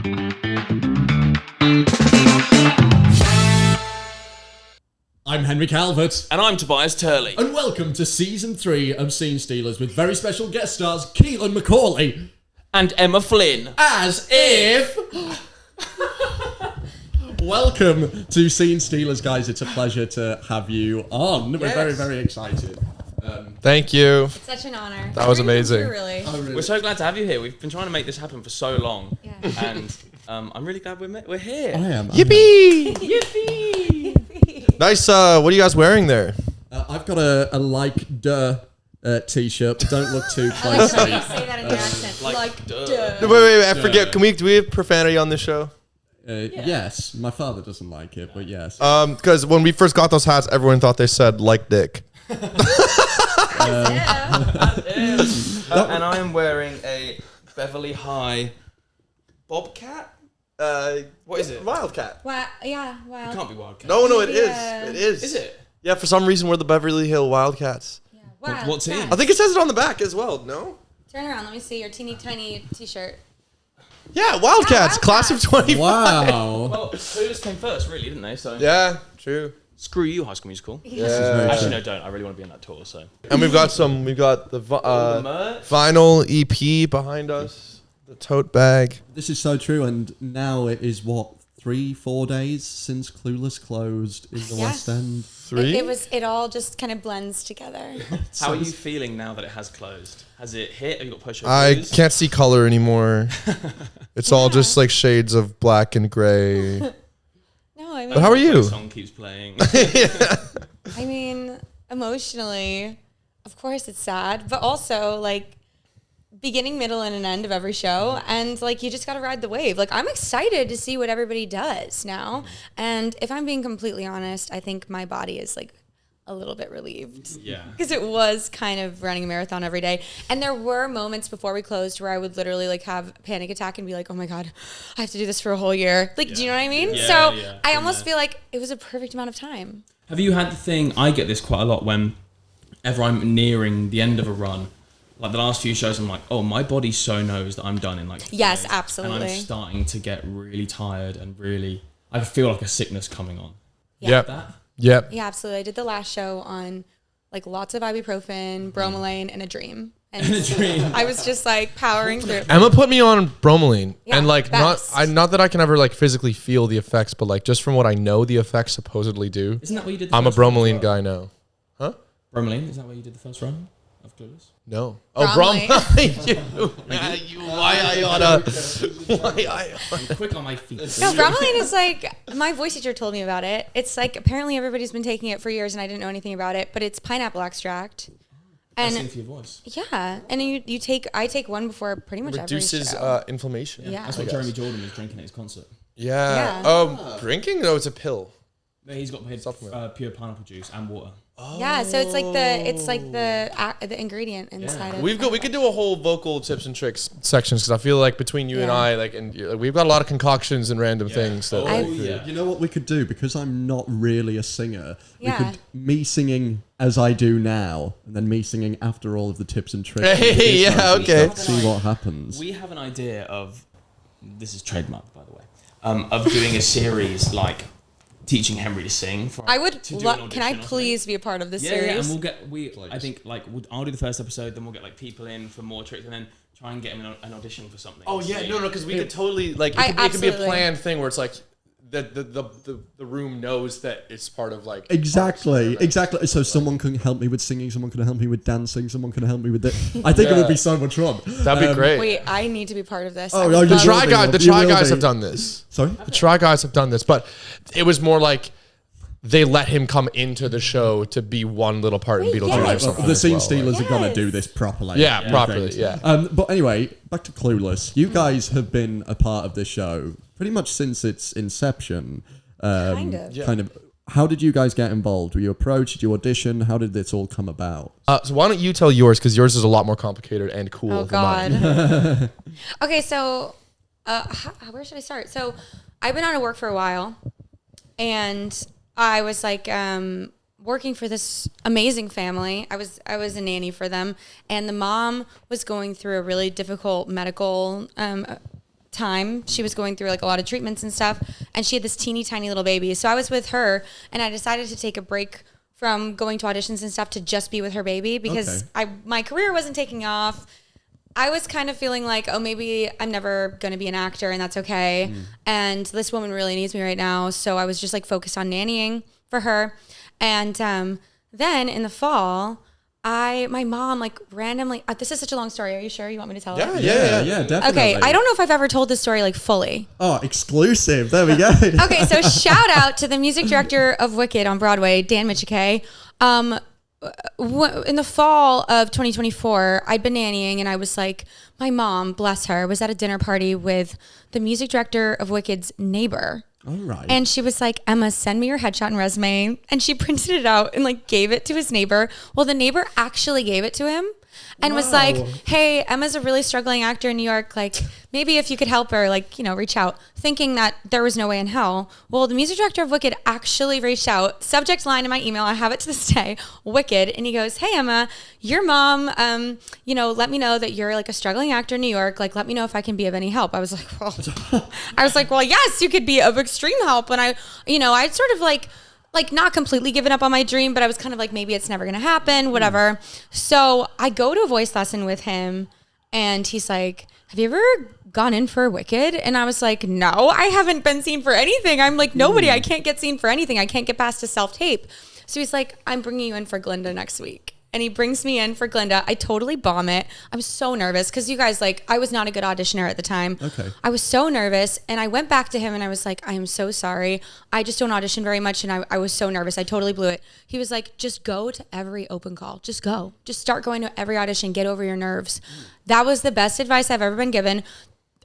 I'm Henry Calvert. And I'm Tobias Turley. And welcome to Season 3 of Scene Stealers with very special guest stars Keelan McAuley. And Emma Flynn. As if... Welcome to Scene Stealers, guys. It's a pleasure to have you on. We're very, very excited. Thank you. It's such an honor. That was amazing. Really. Oh, really? We're so glad to have you here. We've been trying to make this happen for so long. Yeah. And I'm really glad we're here. I am. Yippee! Yippee! Nice. What are you guys wearing there? I've got a like duh t-shirt. But don't look too I like close. how you say that in your accent. like, duh. Wait. I forget. Do we have profanity on this show? Yes, my father doesn't like it, but yes. Because when we first got those hats, everyone thought they said like dick. And I am wearing a Beverly High Bobcat. What is it? Wildcat. Wow. Yeah. Wow. It can't be Wildcat. No, it is. Yeah. It is. Is it? Yeah, for some reason we're the Beverly Hill Wildcats. Yeah. Wow. What team? I think it says it on the back as well. No. Turn around. Let me see your teeny tiny T-shirt. Yeah, Wildcats, class of 25. Wow. Well, Clueless came first, really, didn't they? So Yeah, true. screw you, High School Musical. Yeah. Actually, no, don't. I really want to be on that tour. So And we've got the merch. vinyl EP behind us, the tote bag. This is so true, and now it is, 3-4 days since Clueless closed in the Yeah. West End? 3. It all just kind of blends together. How are you feeling now that it has closed? Has it hit? Have you got push I can't see color anymore. It's all just like shades of black and gray. No, I mean, But how are you? The song keeps playing. I mean, emotionally, of course it's sad, but also like beginning, middle, and an end of every show, and like you just got to ride the wave. Like I'm excited to see what everybody does now, and if I'm being completely honest, I think my body is like a little bit relieved. Yeah. Because it was kind of running a marathon every day. And there were moments before we closed where I would literally like have a panic attack and be like, oh my God, I have to do this for a whole year. Like, do you know what I mean? Yeah, so yeah, I almost feel like it was a perfect amount of time. Have you had the thing, I get this quite a lot whenever I'm nearing the end of a run, like the last few shows, I'm like, oh, my body so knows that I'm done in like 3 Yes, days. absolutely. And I'm starting to get really tired and really, I feel like a sickness coming on. Yep. That? Yep. Yeah, absolutely. I did the last show on like lots of ibuprofen, bromelain, and a dream. And I was just like powering through. Emma put me on bromelain, Yeah, and like best. not that I can ever like physically feel the effects, but like just from what I know the effects supposedly do. Isn't that what you did the I'm a first run as bromelain well? guy now. Huh? Bromelain, is that where you did the first run of Clueless? No. Oh, Bromelain. bromelain. Why I oughta? I'm quick on my feet. No, bromelain is like, my voice teacher told me about it. It's like, apparently everybody's been taking it for years and I didn't know anything about it, but it's pineapple extract. Best And thing for your voice. yeah, and I take one before pretty much Reduces every show. inflammation. Yeah. That's what Jeremy Jordan was drinking at his concert. Yeah. Yeah. Drinking? No, it's a pill. He's got pure pineapple juice and water. Yeah, so it's like the ingredient inside of We could do a whole vocal tips and tricks sections because I feel like between you and Yeah. I, like, and we've got a lot of concoctions and random things. That, Oh, like, yeah. You know what we could do? Because I'm not really a singer, Yeah. we could me singing as I do now, and then me singing after all of the tips and tricks. Hey, yeah, okay. See what happens. We have an idea of, this is trademarked by the way, of doing a series like teaching Henry to sing. I would. to do an Can I audition or please be a part of this something. Yeah, and series? we'll get I think like I'll do the first episode, then we'll get like people in for more tricks, and then try and get him an audition for something. Oh yeah, See. no, because we could totally like I it could be a absolutely- planned thing where it's like the room knows that it's part of like Exactly. So someone can help me with singing, someone can help me with dancing, someone can help me with it. I think it would be so much fun. That'd be great. Wait, I need to be part of this. Oh, I would no, you The love- will Try be, Guys, love. the You Try will Guys be. have done this. Sorry? The Try Guys have done this, but it was more like they let him come into the show to be one little part in Wait, Beetlejuice yes. or Well, something. the as Scene well, Stealers like- are gonna Yes. do this properly. Yeah, I properly, think. yeah. But anyway, back to Clueless. You guys have been a part of this show pretty much since its inception. Kind of. Yeah. Kind of. How did you guys get involved? Were you approached? Did you audition? How did this all come about? So why don't you tell yours, because yours is a lot more complicated and cool Oh than mine. God. Okay, so where should I start? So I've been out of work for a while, and I was like working for this amazing family. I was a nanny for them, and the mom was going through a really difficult medical time. She was going through like a lot of treatments and stuff, and she had this teeny tiny little baby. So I was with her, and I decided to take a break from going to auditions and stuff to just be with her baby because my career wasn't taking off. I was kind of feeling like, oh, maybe I'm never going to be an actor, and that's okay. And this woman really needs me right now. So I was just like focused on nannying for her. And then in the fall, my mom like randomly, this is such a long story. Are you sure you want me to tell it? Yeah, definitely. Okay, I don't know if I've ever told this story like fully. Oh, exclusive. There we go. Okay, so shout out to the music director of Wicked on Broadway, Dan Michike. In the fall of 2024, I'd been nannying, and I was like, my mom, bless her, was at a dinner party with the music director of Wicked's neighbor. All right. And she was like, Emma, send me your headshot and resume. And she printed it out and like gave it to his neighbor. Well, the neighbor actually gave it to him and was like, hey, Emma's a really struggling actor in New York. Like, maybe if you could help her, like, you know, reach out, thinking that there was no way in hell. Well, the music director of Wicked actually reached out. Subject line in my email, I have it to this day, Wicked. And he goes, hey, Emma, your mom, you know, let me know that you're like a struggling actor in New York. Like, let me know if I can be of any help. I was like, well, yes, you could be of extreme help. And I'd sort of like not completely given up on my dream, but I was kind of like, maybe it's never going to happen, whatever. So I go to a voice lesson with him, and he's like, have you ever gone in for Wicked? And I was like, no, I haven't been seen for anything. I'm like, nobody, I can't get seen for anything. I can't get past a self-tape. So he's like, I'm bringing you in for Glinda next week. And he brings me in for Glinda. I totally bomb it. I'm so nervous because you guys, like, I was not a good auditioner at the time. Okay. I was so nervous, and I went back to him and I was like, I am so sorry. I just don't audition very much, and I was so nervous. I totally blew it. He was like, just go to every open call. Just go. Just start going to every audition. Get over your nerves. That was the best advice I've ever been given.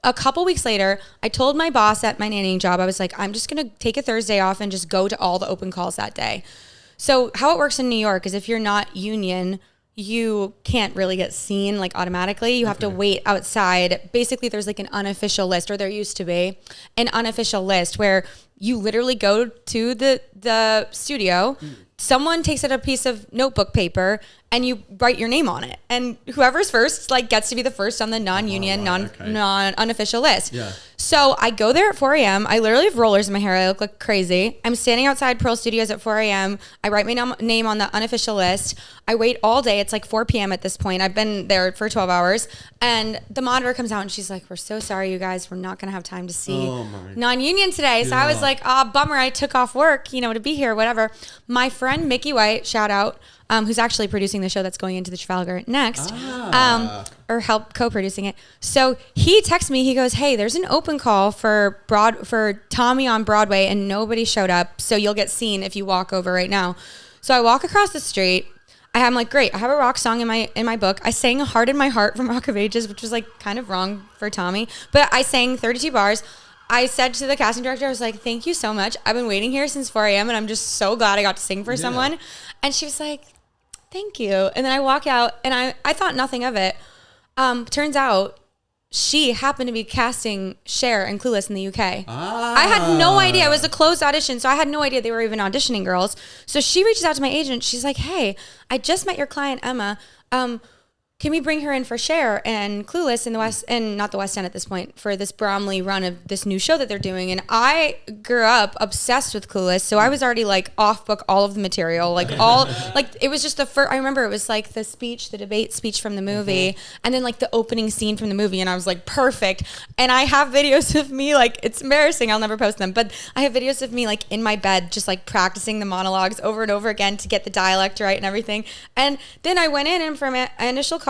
A couple weeks later, I told my boss at my nannying job, I was like, I'm just going to take a Thursday off and just go to all the open calls that day. So how it works in New York is if you're not union, you can't really get seen like automatically. You have to wait outside. Basically, there's like an unofficial list, or there used to be an unofficial list where you literally go to the studio. Someone takes out a piece of notebook paper and you write your name on it. And whoever's first like gets to be the first on the non-union, non-unofficial list. Yeah. So I go there at 4 a.m. I literally have rollers in my hair. I look like crazy. I'm standing outside Pearl Studios at 4 a.m. I write my name on the unofficial list. I wait all day. It's like 4 p.m. at this point. I've been there for 12 hours. And the monitor comes out and she's like, we're so sorry, you guys. We're not going to have time to see non-union today. So I was like, bummer. I took off work, to be here, whatever. My friend Mickey White, shout out, who's actually producing the show that's going into the Trafalgar next, or help co-producing it. So he texts me, he goes, hey, there's an open call for Tommy on Broadway and nobody showed up. So you'll get seen if you walk over right now. So I walk across the street. I'm like, great. I have a rock song in my book. I sang Heart in My Heart from Rock of Ages, which was like kind of wrong for Tommy, but I sang 32 bars. I said to the casting director, I was like, thank you so much. I've been waiting here since 4 a.m. and I'm just so glad I got to sing for someone. And she was like, thank you. And then I walk out and I thought nothing of it. Turns out she happened to be casting Cher and Clueless in the UK. I had no idea. It was a closed audition, so I had no idea they were even auditioning girls. So she reaches out to my agent. She's like, hey, I just met your client, Emma. Can we bring her in for Cher and Clueless in the West, and not the West End at this point, for this Bromley run of this new show that they're doing? And I grew up obsessed with Clueless, so I was already like off book all of the material, like it was just the first. I remember it was like the debate speech from the movie, and then like the opening scene from the movie, and I was like perfect. And I have videos of me, like, it's embarrassing, I'll never post them, but I have videos of me like in my bed, just like practicing the monologues over and over again to get the dialect right and everything. And then I went in, and from an initial call,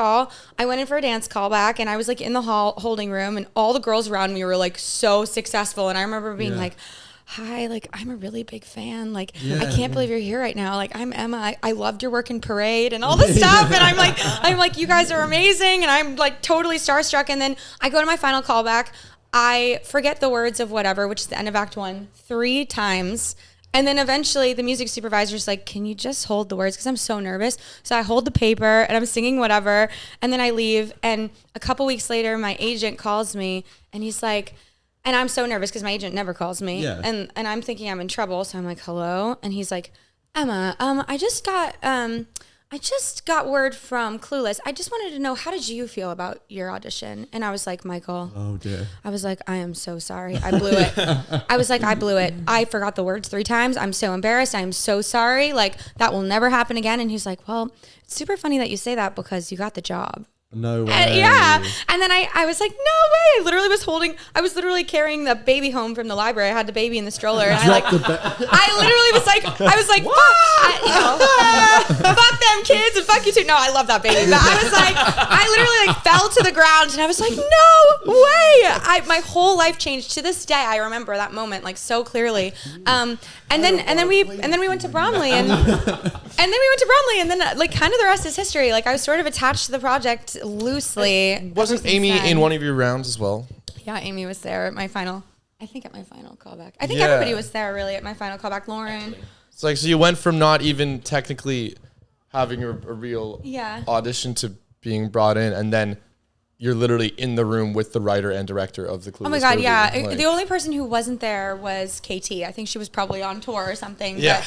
I went in for a dance call back, and I was like in the holding room, and all the girls around me were like so successful. And I remember being like, hi, like, I'm a really big fan. Like, I can't believe you're here right now. Like, I'm Emma. I loved your work in Parade and all this stuff. And I'm like, you guys are amazing. And I'm like totally starstruck. And then I go to my final callback. I forget the words of whatever, which is the end of Act 1, 3 times. And then eventually the music supervisor's like, can you just hold the words? Because I'm so nervous. So I hold the paper and I'm singing whatever. And then I leave. And a couple weeks later, my agent calls me and he's like, and I'm so nervous because my agent never calls me. Yeah. And I'm thinking I'm in trouble. So I'm like, hello. And he's like, Emma, I just got I just got word from Clueless. I just wanted to know, how did you feel about your audition? And I was like, Michael. Oh dear. I was like, I am so sorry. I blew it. I was like, I blew it. I forgot the words 3 times. I'm so embarrassed. I'm so sorry. Like, that will never happen again. And he's like, well, it's super funny that you say that because you got the job. No way. And, yeah. And then I was like, no way. I was literally carrying the baby home from the library. I had the baby in the stroller. And I literally was like, fuck them kids and fuck you too. No, I love that baby. But I was like, I literally like fell to the ground and I was like, no way. My whole life changed. To this day, I remember that moment like so clearly. And then we went to Bromley and then like kind of the rest is history. Like I was sort of attached to the project loosely. Wasn't Amy in one of your rounds as well? Yeah, Amy was there at my final callback. I think everybody was there really at my final callback. Lauren. It's like, so you went from not even technically having a real audition to being brought in, and then you're literally in the room with the writer and director of the Clueless Oh my God, movie. yeah. Like, the only person who wasn't there was KT. I think she was probably on tour or something. Yeah.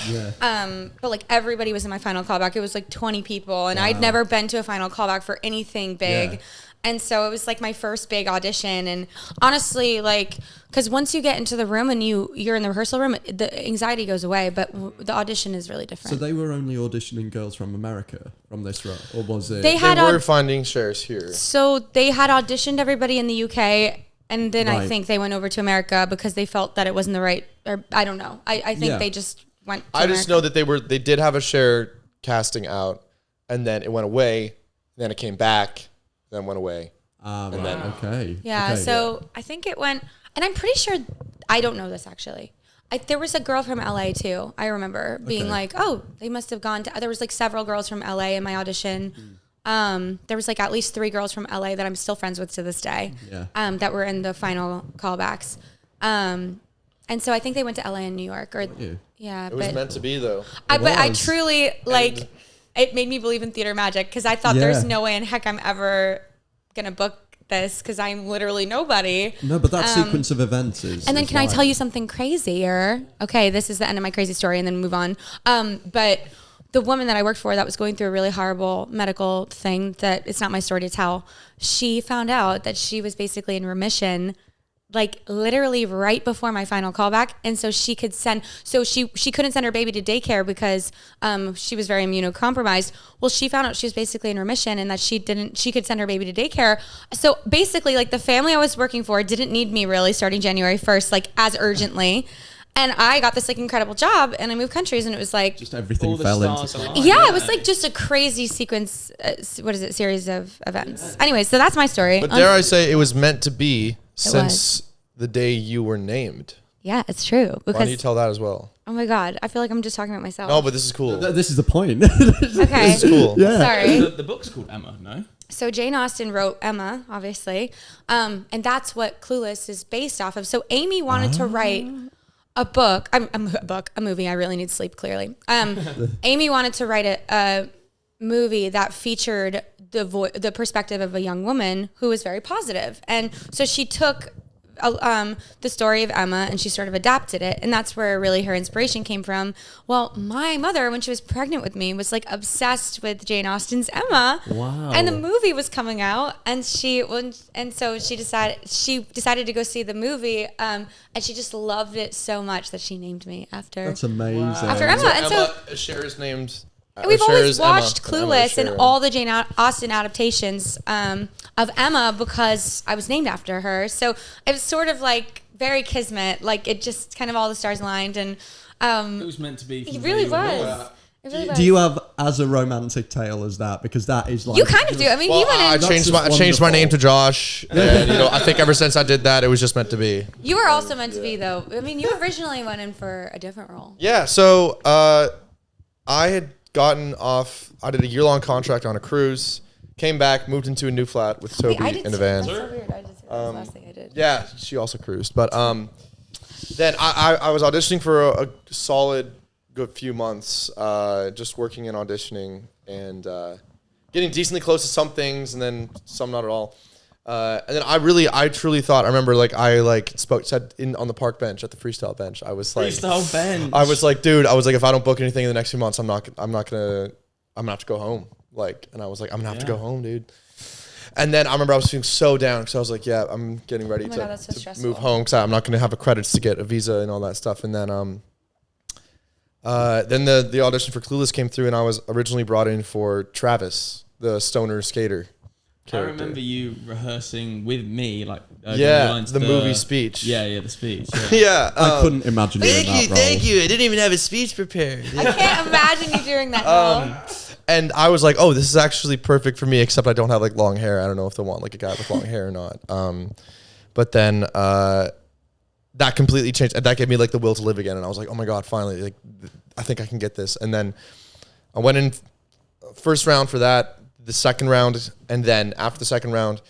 But like everybody was in my final callback. It was like 20 people, and I'd never been to a final callback for anything big. Yeah. And so it was like my first big audition. And honestly, like, because once you get into the room and you're in the rehearsal room, the anxiety goes away, but the audition is really different. So they were only auditioning girls from America from this role, or was it? They were finding shares here. So they had auditioned everybody in the UK, and then I think they went over to America because they felt that it wasn't the right, or I don't know. I think they just went to America. Just know that they did have a share casting out, and then it went away, then it came back, then went away. And then okay. Yeah, so I think it went, and I'm pretty sure, I don't know this actually. There was a girl from LA too. I remember being like, oh, they must have gone to, there was like several girls from LA in my audition. There was like at least 3 girls from LA that I'm still friends with to this day. Yeah. That were in the final callbacks. And so I think they went to LA and New York or It was meant to be though. But I truly like, it made me believe in theater magic because I thought there's no way in heck I'm ever gonna book this because I'm literally nobody. No, but that sequence of events is. And then can I tell you something crazier? Okay, this is the end of my crazy story, and then move on. But the woman that I worked for that was going through a really horrible medical thing that it's not my story to tell. She found out that she was basically in remission, like literally right before my final callback. And so she couldn't send her baby to daycare because she was very immunocompromised. Well, she found out she was basically in remission and that she could send her baby to daycare. So basically like the family I was working for didn't need me really starting January 1st, like as urgently. And I got this like incredible job and I moved countries and it was like just everything fell into. It was like just a crazy sequence. Series of events. Anyway, so that's my story. But dare I say it was meant to be since the day you were named. Yeah, it's true. Why don't you tell that as well? Oh my God, I feel like I'm just talking about myself. No, but this is cool. This is the point. Okay. This is cool. Yeah. Sorry. The book's called Emma, no? So Jane Austen wrote Emma, obviously. And that's what Clueless is based off of. So Amy wanted to write a book, a movie. I really need sleep, clearly. Amy wanted to write a movie that featured the perspective of a young woman who was very positive. And so she took the story of Emma and she sort of adapted it. And that's where really her inspiration came from. Well, my mother, when she was pregnant with me, was like obsessed with Jane Austen's Emma. Wow. And the movie was coming out and so she decided to go see the movie. And she just loved it so much that she named me after. That's amazing. Wow. After Emma. So Cher is named. We've always watched Clueless and all the Jane Austen adaptations of Emma because I was named after her. So it was sort of like very kismet. Like it just kind of all the stars aligned and it was meant to be. It really was. Do you have as a romantic tale as that? Because that is like you kind of do. I mean, well, I changed my name to Josh, and I think ever since I did that, it was just meant to be. You were also meant to be, though. I mean, you originally went in for a different role. Yeah. So I had gotten off. I did a year-long contract on a cruise. Came back, moved into a new flat with Toby in a van. That's so weird. I just that was the last thing I did. Yeah, she also cruised, but then I was auditioning for a solid good few months, just working and auditioning and getting decently close to some things and then some not at all. And then I truly thought, I remember said on the park bench at the freestyle bench, I was like, freestyle bench. I was like, dude, if I don't book anything in the next few months, I'm not gonna I'm gonna have to go home. Like, and I was like, I'm gonna have to go home, dude. And then I remember I was feeling so down because I was like, yeah, I'm getting ready to move home because I'm not going to have the credits to get a visa and all that stuff. And then the audition for Clueless came through, and I was originally brought in for Travis, the stoner skater character. I remember you rehearsing with me, like the movie speech. Yeah, the speech. Yeah, yeah. I couldn't imagine doing that role. Thank you. I didn't even have a speech prepared. I can't imagine you doing that role. And I was like, oh, this is actually perfect for me, except I don't have like long hair. I don't know if they want like a guy with long hair or not. But then that completely changed. And that gave me like the will to live again. And I was like, oh my God, finally, like I think I can get this. And then I went in first round for that, the second round. And then after the second round,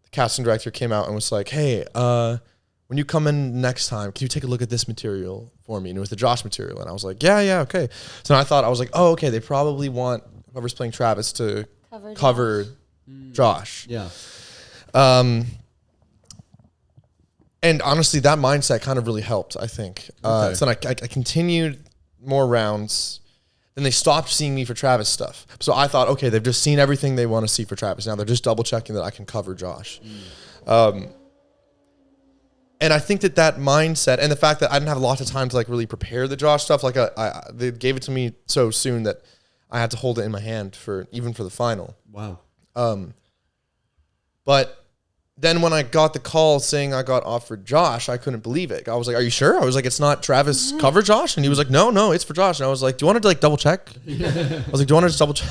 the casting director came out and was like, hey, when you come in next time, can you take a look at this material for me? And it was the Josh material. And I was like, yeah, okay. So I thought, I was like, oh, okay, they probably want whoever's playing Travis to cover Josh. Yeah. And honestly, that mindset kind of really helped, I think. Okay. So then I continued more rounds. Then they stopped seeing me for Travis stuff. So I thought, okay, they've just seen everything they want to see for Travis. Now they're just double checking that I can cover Josh. And I think that mindset and the fact that I didn't have a lot of time to like really prepare the Josh stuff, like they gave it to me so soon that I had to hold it in my hand even for the final. Wow. But then when I got the call saying I got offered Josh, I couldn't believe it. I was like, are you sure? I was like, it's not Travis cover Josh? And he was like, no, it's for Josh. And I was like, do you want to like double check? I was like, do you want to just double check?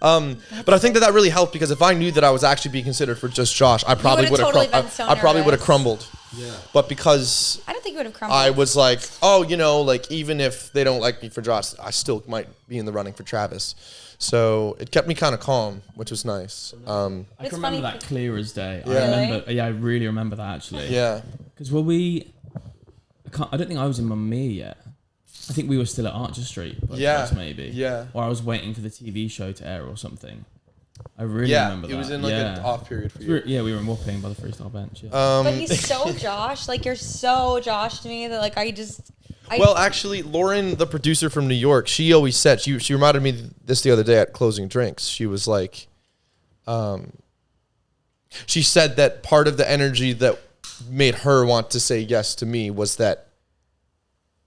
But I think that really helped because if I knew that I was actually being considered for just Josh, I probably would have I probably would have crumbled. Yeah. But because I don't think you would have crumbled. I was like, oh, like even if they don't like me for Josh, I still might be in the running for Travis. So it kept me kind of calm, which was nice. I can remember that clear as day. Yeah. I really remember that actually. Yeah. Because I don't think I was in Mamma yet. I think we were still at Archer Street. Maybe. Yeah. Or I was waiting for the TV show to air or something. I really remember that. It was in like an off period for you. We were in Wapping by the Freestyle Bench. Yeah. But he's so Josh. Like, you're so Josh to me that, like, Well, actually, Lauren, the producer from New York, she always said, she reminded me this the other day at Closing Drinks. She was like, she said that part of the energy that made her want to say yes to me was that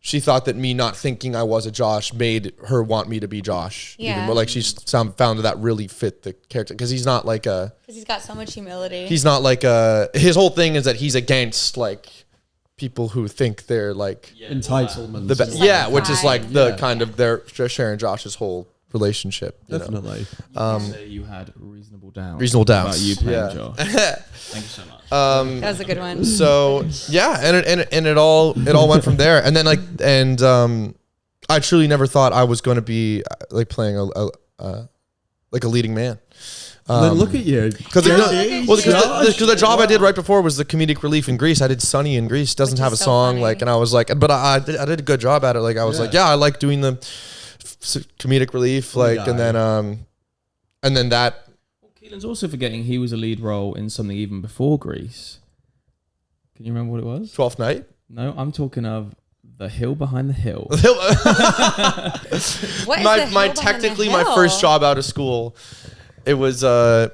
she thought that me not thinking I was a Josh made her want me to be Josh. Yeah. Even more. Like, she found that really fit the character. Because he's not like a... Because he's got so much humility. He's not like a... His whole thing is that he's against, like... people who think they're like entitlement, which is like the kind of their sharing Josh's whole relationship. Definitely. Say you had reasonable doubts. Reasonable doubts about you playing Josh. Thank you so much. That was a good one. So yeah, and it all went from there. And then I truly never thought I was going to be like playing a leading man. Then look at you. Because the job I did right before was the comedic relief in Greece. I did Sunny in Greece. Doesn't have a so song. funny. Like, and I was like, but I did a good job at it. Like, I was like, I like doing the comedic relief. Like, and then that. Well, Keelan's also forgetting he was a lead role in something even before Greece. Can you remember what it was? 12th Night? No, I'm talking of The Hill Behind the Hill. What is my first job out of school. It was a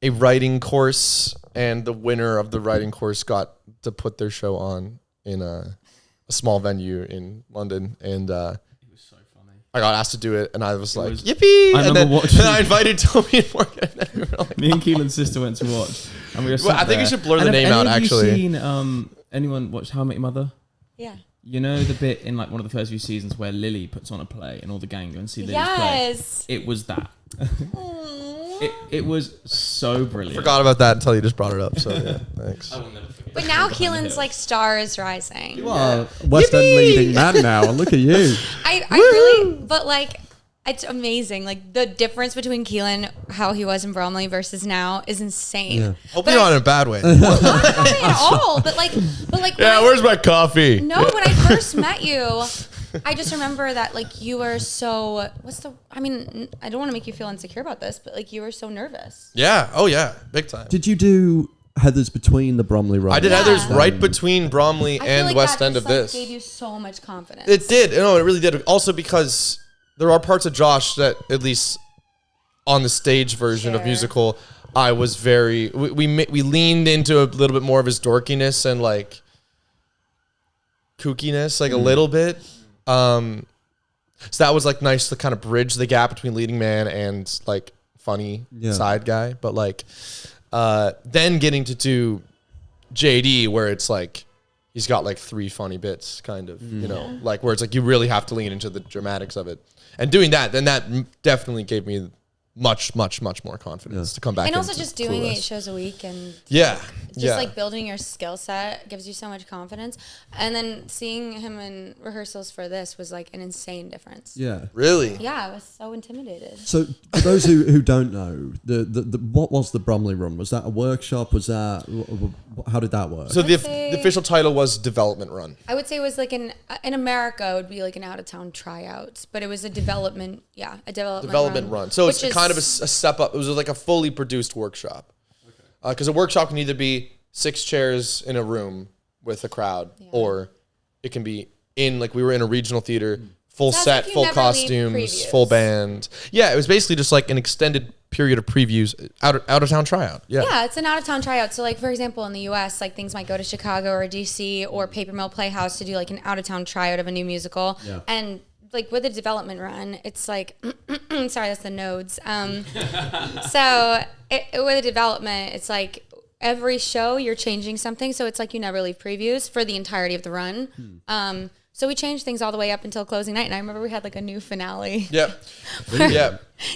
writing course, and the winner of the writing course got to put their show on in a small venue in London, and it was so funny. I got asked to do it, and I was like, "Yippee!" I remember watching. And I invited Toby and Morgan. And we were like, me and Keelan's sister went to watch, and we were. I think you should blur the name out. Actually, have you seen anyone watch How I Met Your Mother? Yeah. You know the bit in like one of the first few seasons where Lily puts on a play and all the gang go and see Lily's play? It was that. It was so brilliant. Forgot about that until you just brought it up. So yeah, thanks. I will never forget. But now Keelan's like star is rising. You are West End leading man now, and look at you. I really, but like, it's amazing. Like the difference between Keelan, how he was in Bromley versus now, is insane. Yeah. Hopefully not in a bad way. Not at all. But like, yeah. Where's my coffee? No, when I first met you, I just remember that like you were so. I don't want to make you feel insecure about this, but like you were so nervous. Yeah. Oh yeah. Big time. Did you do Heathers between the Bromley run? I did Heathers right between Bromley I and feel like West that End just, of this. Gave you so much confidence. It did. No, it really did. Also because there are parts of Josh that, at least on the stage version of musical, I was very we leaned into a little bit more of his dorkiness and like kookiness, like a little bit. So that was like nice to kind of bridge the gap between leading man and like funny side guy. But like then getting to do JD, where it's like he's got like 3 funny bits, kind of, you know, like where it's like you really have to lean into the dramatics of it. And doing that, then that definitely gave me much more confidence to come back. And also just doing Clueless. 8 shows a week and like building your skill set gives you so much confidence. And then seeing him in rehearsals for this was like an insane difference. Yeah. Really? Yeah, I was so intimidated. So for those who don't know, the what was the Bromley Run? Was that a workshop? Was that, how did that work? So the official title was Development Run. I would say it was like in America, it would be like an out-of-town tryout, but it was a development run. So it's kind of a step up. It was like a fully produced workshop. Because a workshop can either be 6 chairs in a room with a crowd, or it can be in, like we were in a regional theater, full set, full costumes, full band. Yeah, it was basically just like an extended period of previews, out of town tryout. Yeah, it's an out of town tryout. So like, for example, in the US, like things might go to Chicago or DC or Paper Mill Playhouse to do like an out of town tryout of a new musical. Yeah. And like with a development run, it's like, sorry, that's the nodes. So with a development, it's like every show you're changing something. So it's like you never leave previews for the entirety of the run. So we changed things all the way up until closing night. And I remember we had like a new finale. Yep.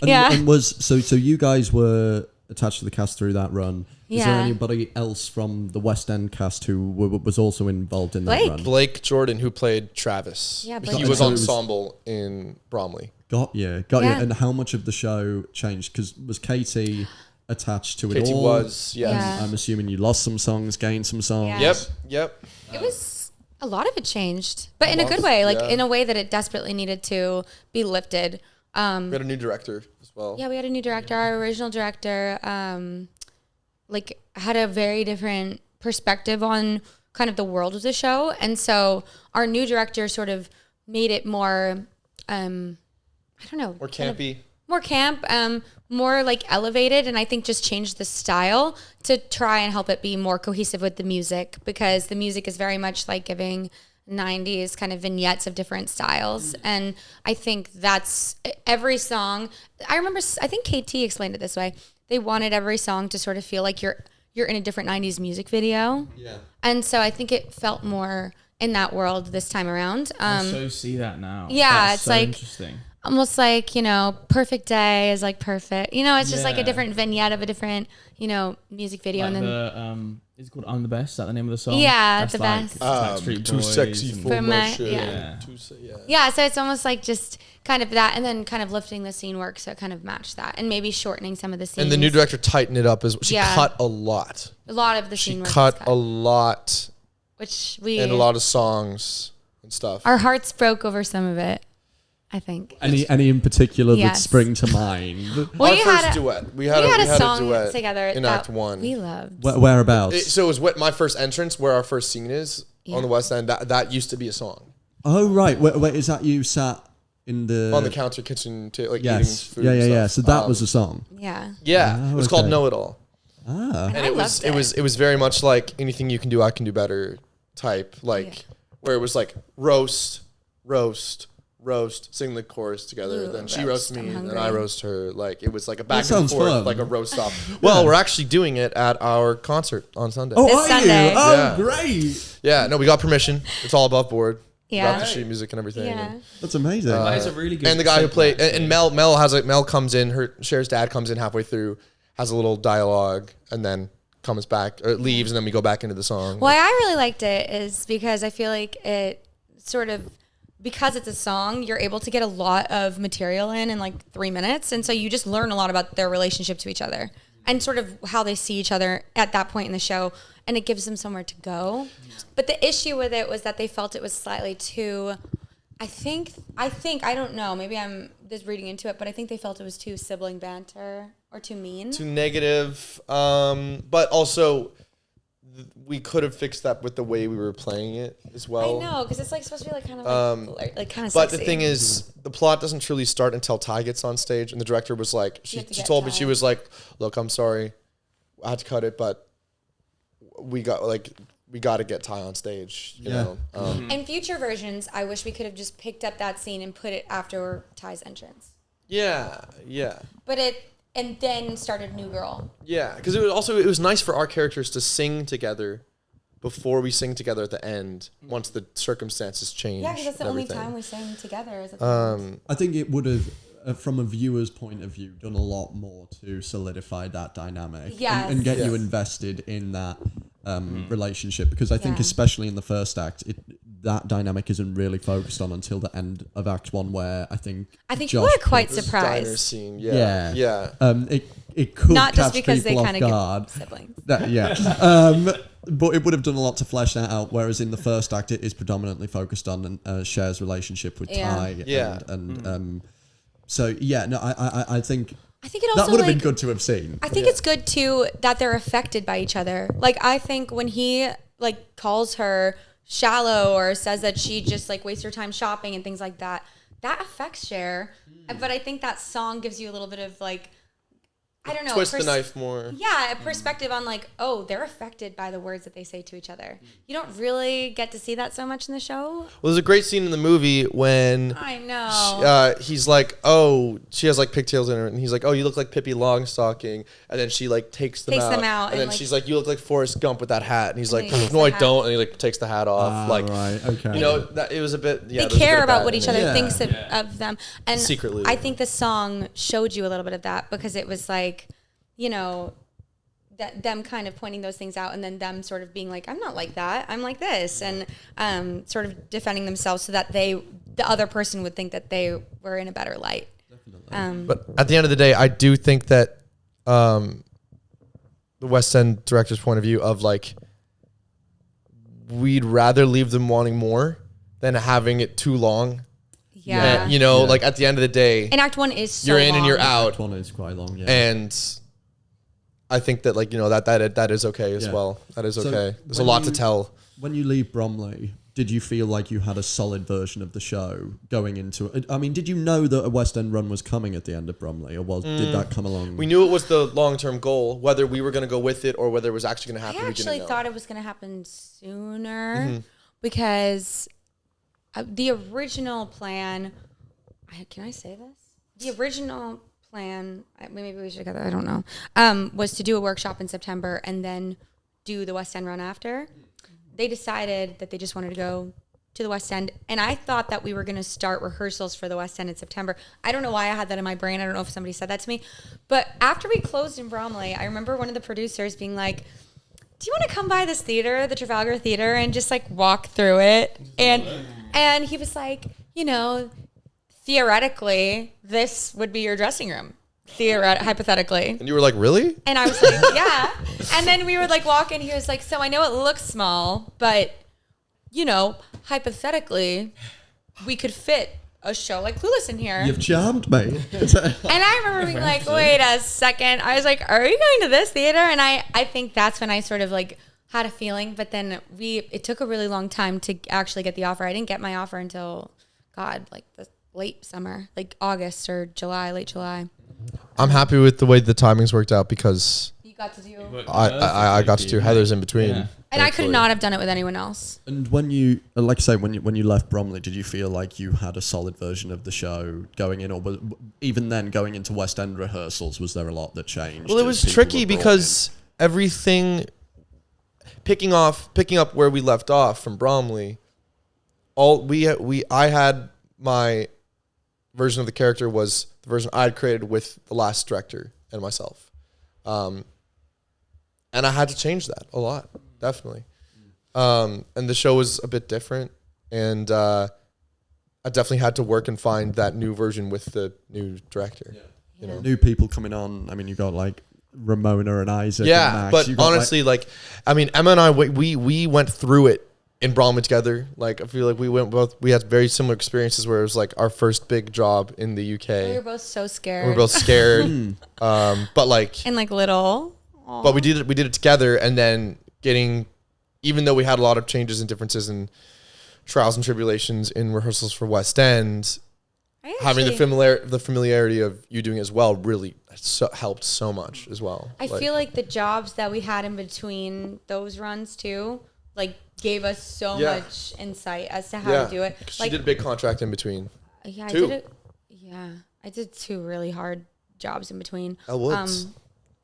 And was, so you guys were attached to the cast through that run. Is there anybody else from the West End cast who was also involved in that run? Blake Jordan, who played Travis. Yeah, Blake. He was ensemble in Bromley. Got you. And how much of the show changed? Because was Katie attached to it all? Katie was, yes. I'm assuming you lost some songs, gained some songs. Yep. It was, a lot of it changed, but in a good way, like in a way that it desperately needed to be lifted. We had a new director as well. Yeah, we had a new director. Our original director, like had a very different perspective on kind of the world of the show. And so our new director sort of made it more, I don't know. More campy. More camp, more like elevated, and I think just changed the style to try and help it be more cohesive with the music, because the music is very much like giving 90s kind of vignettes of different styles. And I think that's every song. I remember, I think KT explained it this way. They wanted every song to sort of feel like you're in a different 90s music video. Yeah. And so I think it felt more in that world this time around. I so see that now. Yeah, that's it's so like interesting. Almost like, you know, Perfect Day is like perfect. You know, it's just like a different vignette of a different, you know, music video. Like and then is it called I'm the Best? Is that the name of the song? Yeah, that's the like best. Too sexy for my shit. Yeah, so it's almost like just kind of that, and then kind of lifting the scene work so it kind of matched that, and maybe shortening some of the scenes. And the new director tightened it up as well. She cut a lot. A lot of the scene work. She cut a lot. Which and a lot of songs and stuff. Our hearts broke over some of it, I think. Any in particular that spring to mind? Our first duet. We had a song duet together in Act 1. We loved. Whereabouts? So it was my first entrance, where our first scene is on the West End. That used to be a song. Oh right. Wait, is that you sat in the on the counter kitchen eating food? Yeah. So that was a song. Yeah. Yeah. It was called Know It All. And it was very much like anything you can do, I can do better type, like where it was like roast, sing the chorus together. Then she roasts me, and then I roast her. Like it was like a back and forth, like a roast off. Well, we're actually doing it at our concert on Sunday. Oh, this Sunday. You? Oh, great! Yeah, no, we got permission. It's all above board. Yeah, got the sheet music and everything. Yeah, that's amazing. That is a really good. And the guy who played and Mel comes in. Cher's dad comes in halfway through, has a little dialogue, and then comes back or leaves, and then we go back into the song. Why I really liked it is because I feel like it sort of, because it's a song, you're able to get a lot of material in like 3 minutes, and so you just learn a lot about their relationship to each other and sort of how they see each other at that point in the show, and it gives them somewhere to go. But the issue with it was that they felt it was slightly too, I think I don't know, maybe I'm just reading into it, but I think they felt it was too sibling banter or too mean, too negative, but also we could have fixed that with the way we were playing it as well. I know, because it's like supposed to be like kind of like kind of But sexy. the thing is, the plot doesn't truly start until Ty gets on stage, and the director was like, she told me, she was like, look, I'm sorry, I had to cut it, but we got to get Ty on stage, you know. In future versions, I wish we could have just picked up that scene and put it after Ty's entrance. Yeah. And then started New Girl. Yeah, because it was nice for our characters to sing together before we sing together at the end, once the circumstances change. Yeah, because that's the only time we sang together. Is I think it would have, from a viewer's point of view, done a lot more to solidify that dynamic and get you invested in that relationship, because I think especially in the first act, that dynamic isn't really focused on until the end of Act 1, where I think people are quite surprised. Diner scene, yeah. It could not just catch because they people kind off of give siblings. But it would have done a lot to flesh that out. Whereas in the first act, it is predominantly focused on Cher's relationship with Ty. So yeah, no, I think. I think it also, that would have been good to have seen. I think it's good too that they're affected by each other. Like, I think when he like calls her shallow or says that she just like wastes her time shopping and things like that, that affects Cher. But I think that song gives you a little bit of like, I don't know, twist the knife more. Yeah, a perspective on like, oh, they're affected by the words that they say to each other. You don't really get to see that so much in the show. Well, there's a great scene in the movie when I know he's like, oh, she has like pigtails in her, and he's like, oh, you look like Pippi Longstocking, and then she like takes them out, and then like, she's like, you look like Forrest Gump with that hat, and he's like, no, I don't, and he like takes the hat off, like, right, okay, you know, that it was a bit, they care about what each other thinks of them, and secretly, I think the song showed you a little bit of that, because it was like, you know, that them kind of pointing those things out, and then them sort of being like, I'm not like that, I'm like this, and sort of defending themselves so that the other person would think that they were in a better light. Definitely. But at the end of the day, I do think that the West End director's point of view of like, we'd rather leave them wanting more than having it too long. Yeah. And, you know, like at the end of the day, and Act 1 is so you're in long. and you're out. Act 1 is quite long, yeah. And I think that, like, you know, that is okay as well. That is okay. There's a lot to tell. When you leave Bromley, did you feel like you had a solid version of the show going into it? I mean, did you know that a West End run was coming at the end of Bromley, or did that come along? We knew it was the long-term goal. Whether we were going to go with it or whether it was actually going to happen, I actually thought it was going to happen sooner because the original plan... Can I say this? The original plan, maybe we should get that, I don't know, was to do a workshop in September and then do the West End run after. They decided that they just wanted to go to the West End, and I thought that we were going to start rehearsals for the West End in September. I don't know why I had that in my brain. I don't know if somebody said that to me. But after we closed in Bromley, I remember one of the producers being like, do you want to come by this theater, the Trafalgar Theater, and just like walk through it? And he was like, you know, theoretically, this would be your dressing room. Hypothetically. And you were like, really? And I was like, yeah. And then we would like walk in. He was like, so I know it looks small, but, you know, hypothetically, we could fit a show like Clueless in here. You've charmed me. And I remember being like, wait a second. I was like, are you going to this theater? And I think that's when I sort of like had a feeling. But then it took a really long time to actually get the offer. I didn't get my offer until, God, like the late summer, like August or July, late July. I'm happy with the way the timings worked out because you got to do. I got to do Heather's in between. Yeah. And I could not have done it with anyone else. And when you, like I say, when you left Bromley, did you feel like you had a solid version of the show going in, or even then going into West End rehearsals, was there a lot that changed? Well, it was tricky because everything, picking up where we left off from Bromley, I had my version of the character was the version I had created with the last director and myself. And I had to change that a lot, definitely. And the show was a bit different. And I definitely had to work and find that new version with the new director. Yeah. You know? New people coming on. I mean, you got like Ramona and Isaac. Yeah, and Max. but honestly, like, I mean, Emma and I, we went through it in Bromley together. Like, I feel like we had very similar experiences where it was like our first big job in the UK. We were both so scared. We were both scared. But like, and like little. Aww. But we did it together, and then getting, even though we had a lot of changes and differences and trials and tribulations in rehearsals for West End, having the familiarity of you doing it as well really helped so much as well. I feel like the jobs that we had in between those runs too, like gave us so much insight as to how to do it. Like, she did a big contract in between. Yeah, I did 2 really hard jobs in between. Elwoods.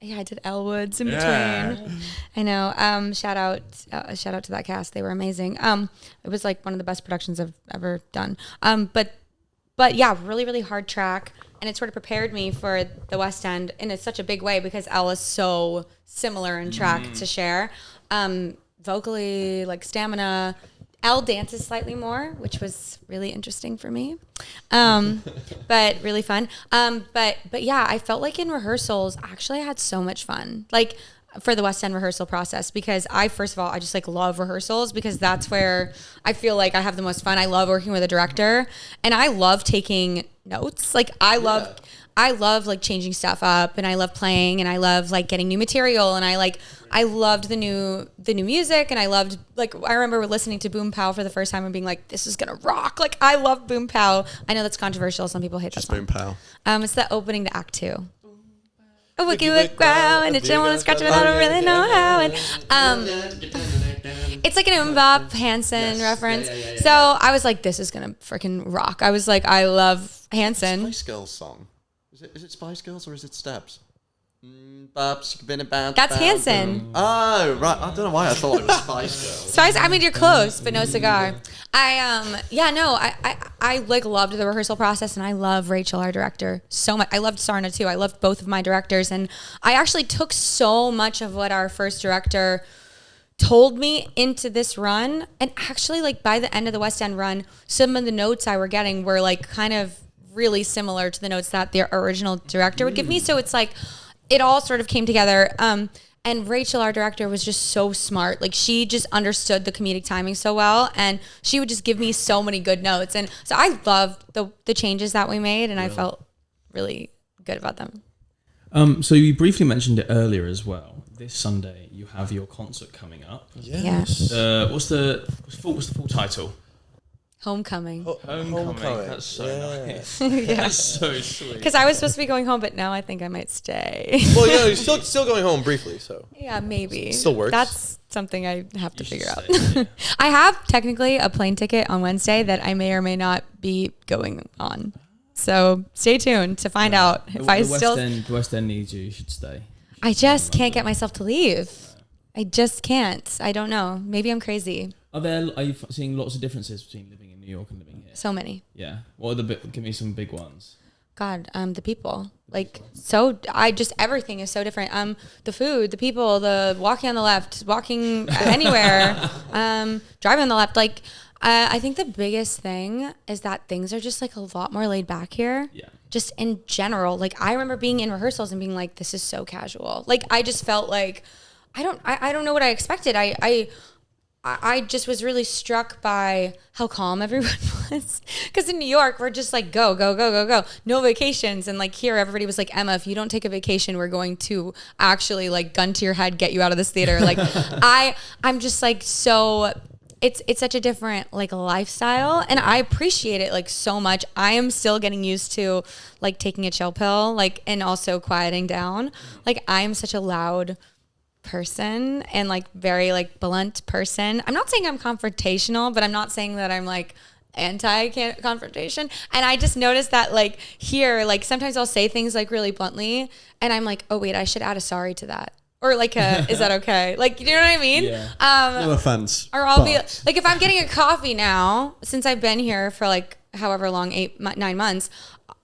I did Elwoods in between. I know. Shout out to that cast. They were amazing. It was like one of the best productions I've ever done. But yeah, really, really hard track. And it sort of prepared me for the West End in such a big way because Elle is so similar in track to Cher. Vocally, like stamina. Elle dances slightly more, which was really interesting for me, but really fun. But yeah, I felt like in rehearsals, actually I had so much fun. Like for the West End rehearsal process, because first of all, I just like love rehearsals because that's where I feel like I have the most fun. I love working with a director and I love taking notes. Like I love like changing stuff up and I love playing and I love like getting new material and I loved the new music and I loved like I remember listening to Boom Pow for the first time and being like, this is gonna rock. Like I love Boom Pow. I know that's controversial. Some people hate that song. Boom Pow. It's the opening to Act 2. A wiki wick wow and it don't want to scratch it, but I don't really know how. And it's like an Mbop Hansen reference. So I was like, this is gonna freaking rock. I was like, I love Hansen. Spice Girls song. Is it Spice Girls or is it Steps? That's Hansen. Oh, right. I don't know why I thought it was Spice Girls. I mean, you're close, but no cigar. I like loved the rehearsal process and I love Rachel, our director, so much. I loved Sarna too. I loved both of my directors. And I actually took so much of what our first director told me into this run. And actually like by the end of the West End run, some of the notes I were getting were like kind of really similar to the notes that the original director would give me. So it's like, it all sort of came together. And Rachel, our director, was just so smart. Like she just understood the comedic timing so well. And she would just give me so many good notes. And so I loved the changes that we made. And I felt really good about them. So you briefly mentioned it earlier as well. This Sunday, you have your concert coming up. Yes. What's the full title? Homecoming. Homecoming. That's so nice. Yeah. That's so sweet. Because I was supposed to be going home, but now I think I might stay. Well, you're still going home briefly, so. Yeah, maybe. Still works. That's something I have to figure out. Yeah. I have technically a plane ticket on Wednesday that I may or may not be going on. So stay tuned to find out if the West End needs you. You should stay. I just can't get myself to leave. I just can't. I don't know. Maybe I'm crazy. Are you seeing lots of differences between living in New York and living here? So many. Yeah. What are give me some big ones. God, the people. Everything is so different. The food, the people, the walking on the left, walking anywhere, driving on the left. Like, I think the biggest thing is that things are just like a lot more laid back here. Yeah. Just in general. Like, I remember being in rehearsals and being like, this is so casual. Like, I just felt like, I don't know what I expected. I just was really struck by how calm everyone was. Because in New York, we're just like, go, go, go, go, go. No vacations. And like here, everybody was like, Emma, if you don't take a vacation, we're going to actually like gun to your head, get you out of this theater. Like I'm just like, so it's such a different like lifestyle. And I appreciate it like so much. I am still getting used to like taking a chill pill, like, and also quieting down. Like I am such a loud person and like very like blunt person. I'm not saying I'm confrontational, but I'm not saying that I'm like anti-confrontation. And I just noticed that like here, like sometimes I'll say things like really bluntly and I'm like, oh wait, I should add a sorry to that. Or like is that okay? Like, you know what I mean? Yeah. No offense. Or I'll be like, if I'm getting a coffee now, since I've been here for like however long, 9 months,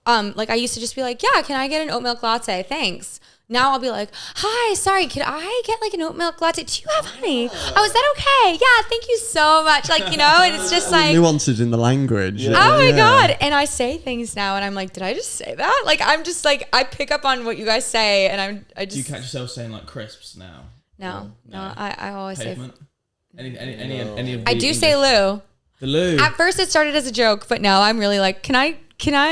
like I used to just be like, yeah, can I get an oat milk latte? Thanks. Now I'll be like, hi, sorry, could I get like an oat milk latte? Do you have honey? Oh, is that okay? Yeah, thank you so much. Like, you know, and it's just like nuances in the language. Yeah. Oh my God. And I say things now and I'm like, did I just say that? Like, I'm just like, I pick up on what you guys say and I just. Do you catch yourself saying like crisps now? No. I always Pavement? say. Any of the I do say Lou. The Lou. At first it started as a joke, but now I'm really like, can I,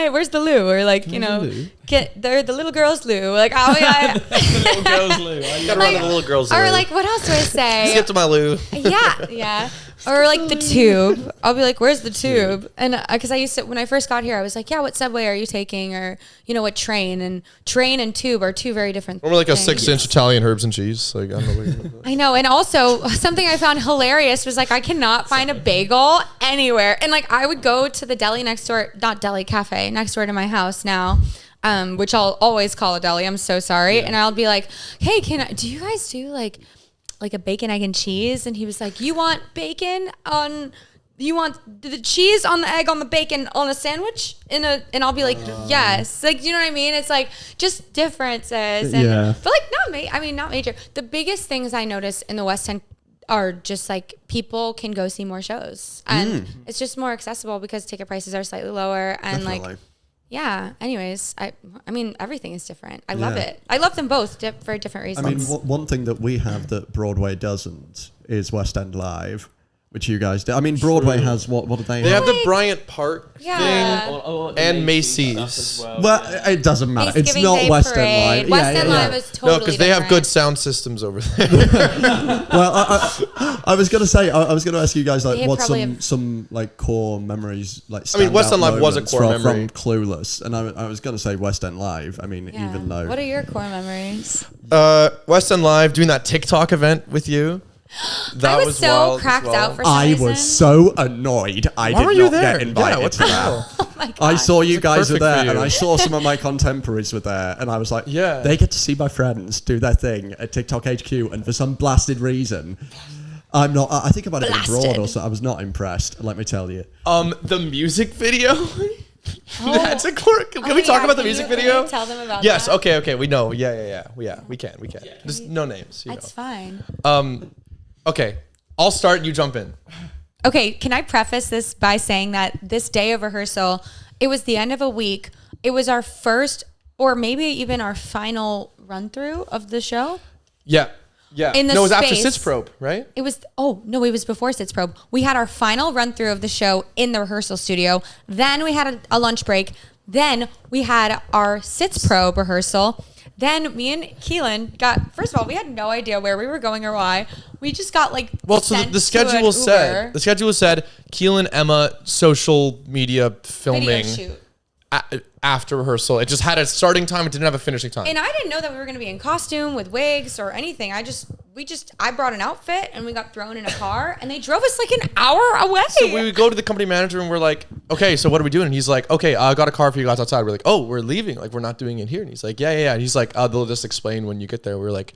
where's the Lou? Or like, you know, they're the little girls loo. Like, oh yeah. The little girls loo. Gotta run to the little girls loo. Or like, what else do I say? Skip to my loo. Yeah. Or like the tube. I'll be like, where's the tube? And because I used to, when I first got here, I was like, yeah, what subway are you taking? Or, what train? And train and tube are two very different Or like things. a 6-inch Italian herbs and cheese. Like, I don't know what I know. And also something I found hilarious was like, I cannot find a bagel anywhere. And like, I would go to the deli next door, not deli, cafe next door to my house now. Which I'll always call a deli. I'm so sorry. Yeah. And I'll be like, hey, do you guys do like a bacon, egg, and cheese? And he was like, you want the cheese on the egg on the bacon on a sandwich and I'll be like, yes. Like, you know what I mean? It's like just differences. And, but like not major. The biggest things I notice in the West End are just like people can go see more shows and it's just more accessible because ticket prices are slightly lower and Definitely. like, yeah. Anyways, I mean, everything is different. I love it. I love them both for different reasons. I mean, one thing that we have that Broadway doesn't is West End Live, which you guys do. I mean, Broadway has what do they have? They have the Bryant Park thing and Macy's. Macy's. Well, it doesn't matter. It's not Day West Parade. End Live. West End Live is totally No, because they have good sound systems over there. Well, I was gonna say, I was gonna ask you guys like, They what's probably some like core memories like. West End Live was a core memory from Clueless, and I was gonna say West End Live. I mean, Yeah. even though. What are your core memories? West End Live doing that TikTok event with you. I was so cracked out for some I reason. was so annoyed. I Why were did you not there? get invited what to the that. hell? Oh my God. I saw you guys were perfect for there, you. and I saw some of my contemporaries were there, and I was like, Yeah. they get to see my friends do their thing at TikTok HQ, and for some blasted reason, I'm not. I think I might have been abroad or so. I was not impressed. Let me tell you. The music video. That's a Can we talk about the music video? Can you tell them about Yes. that? Okay. We know. Yeah. We can. Just no names. That's fine. Okay. I'll start. You jump in. Okay, can I preface this by saying that this day of rehearsal, it was the end of a week. It was our first or maybe even our final run through of the show. Yeah. In the it was after space. Sits Probe, right? It was before Sits Probe. We had our final run through of the show in the rehearsal studio. Then we had a lunch break. Then we had our Sits Probe rehearsal. Then me and Keelan first of all, we had no idea where we were going or why. We just got the schedule said Keelan, Emma, social media filming video shoot. After rehearsal. It just had a starting time. It didn't have a finishing time. And I didn't know that we were going to be in costume with wigs or anything. I brought an outfit and we got thrown in a car and they drove us like an hour away. So we would go to the company manager and we're like, okay, so what are we doing? And he's like, okay, I got a car for you guys outside. We're like, oh, we're leaving. Like, we're not doing it here. And he's like, yeah. And he's like, they'll just explain when you get there. We're like,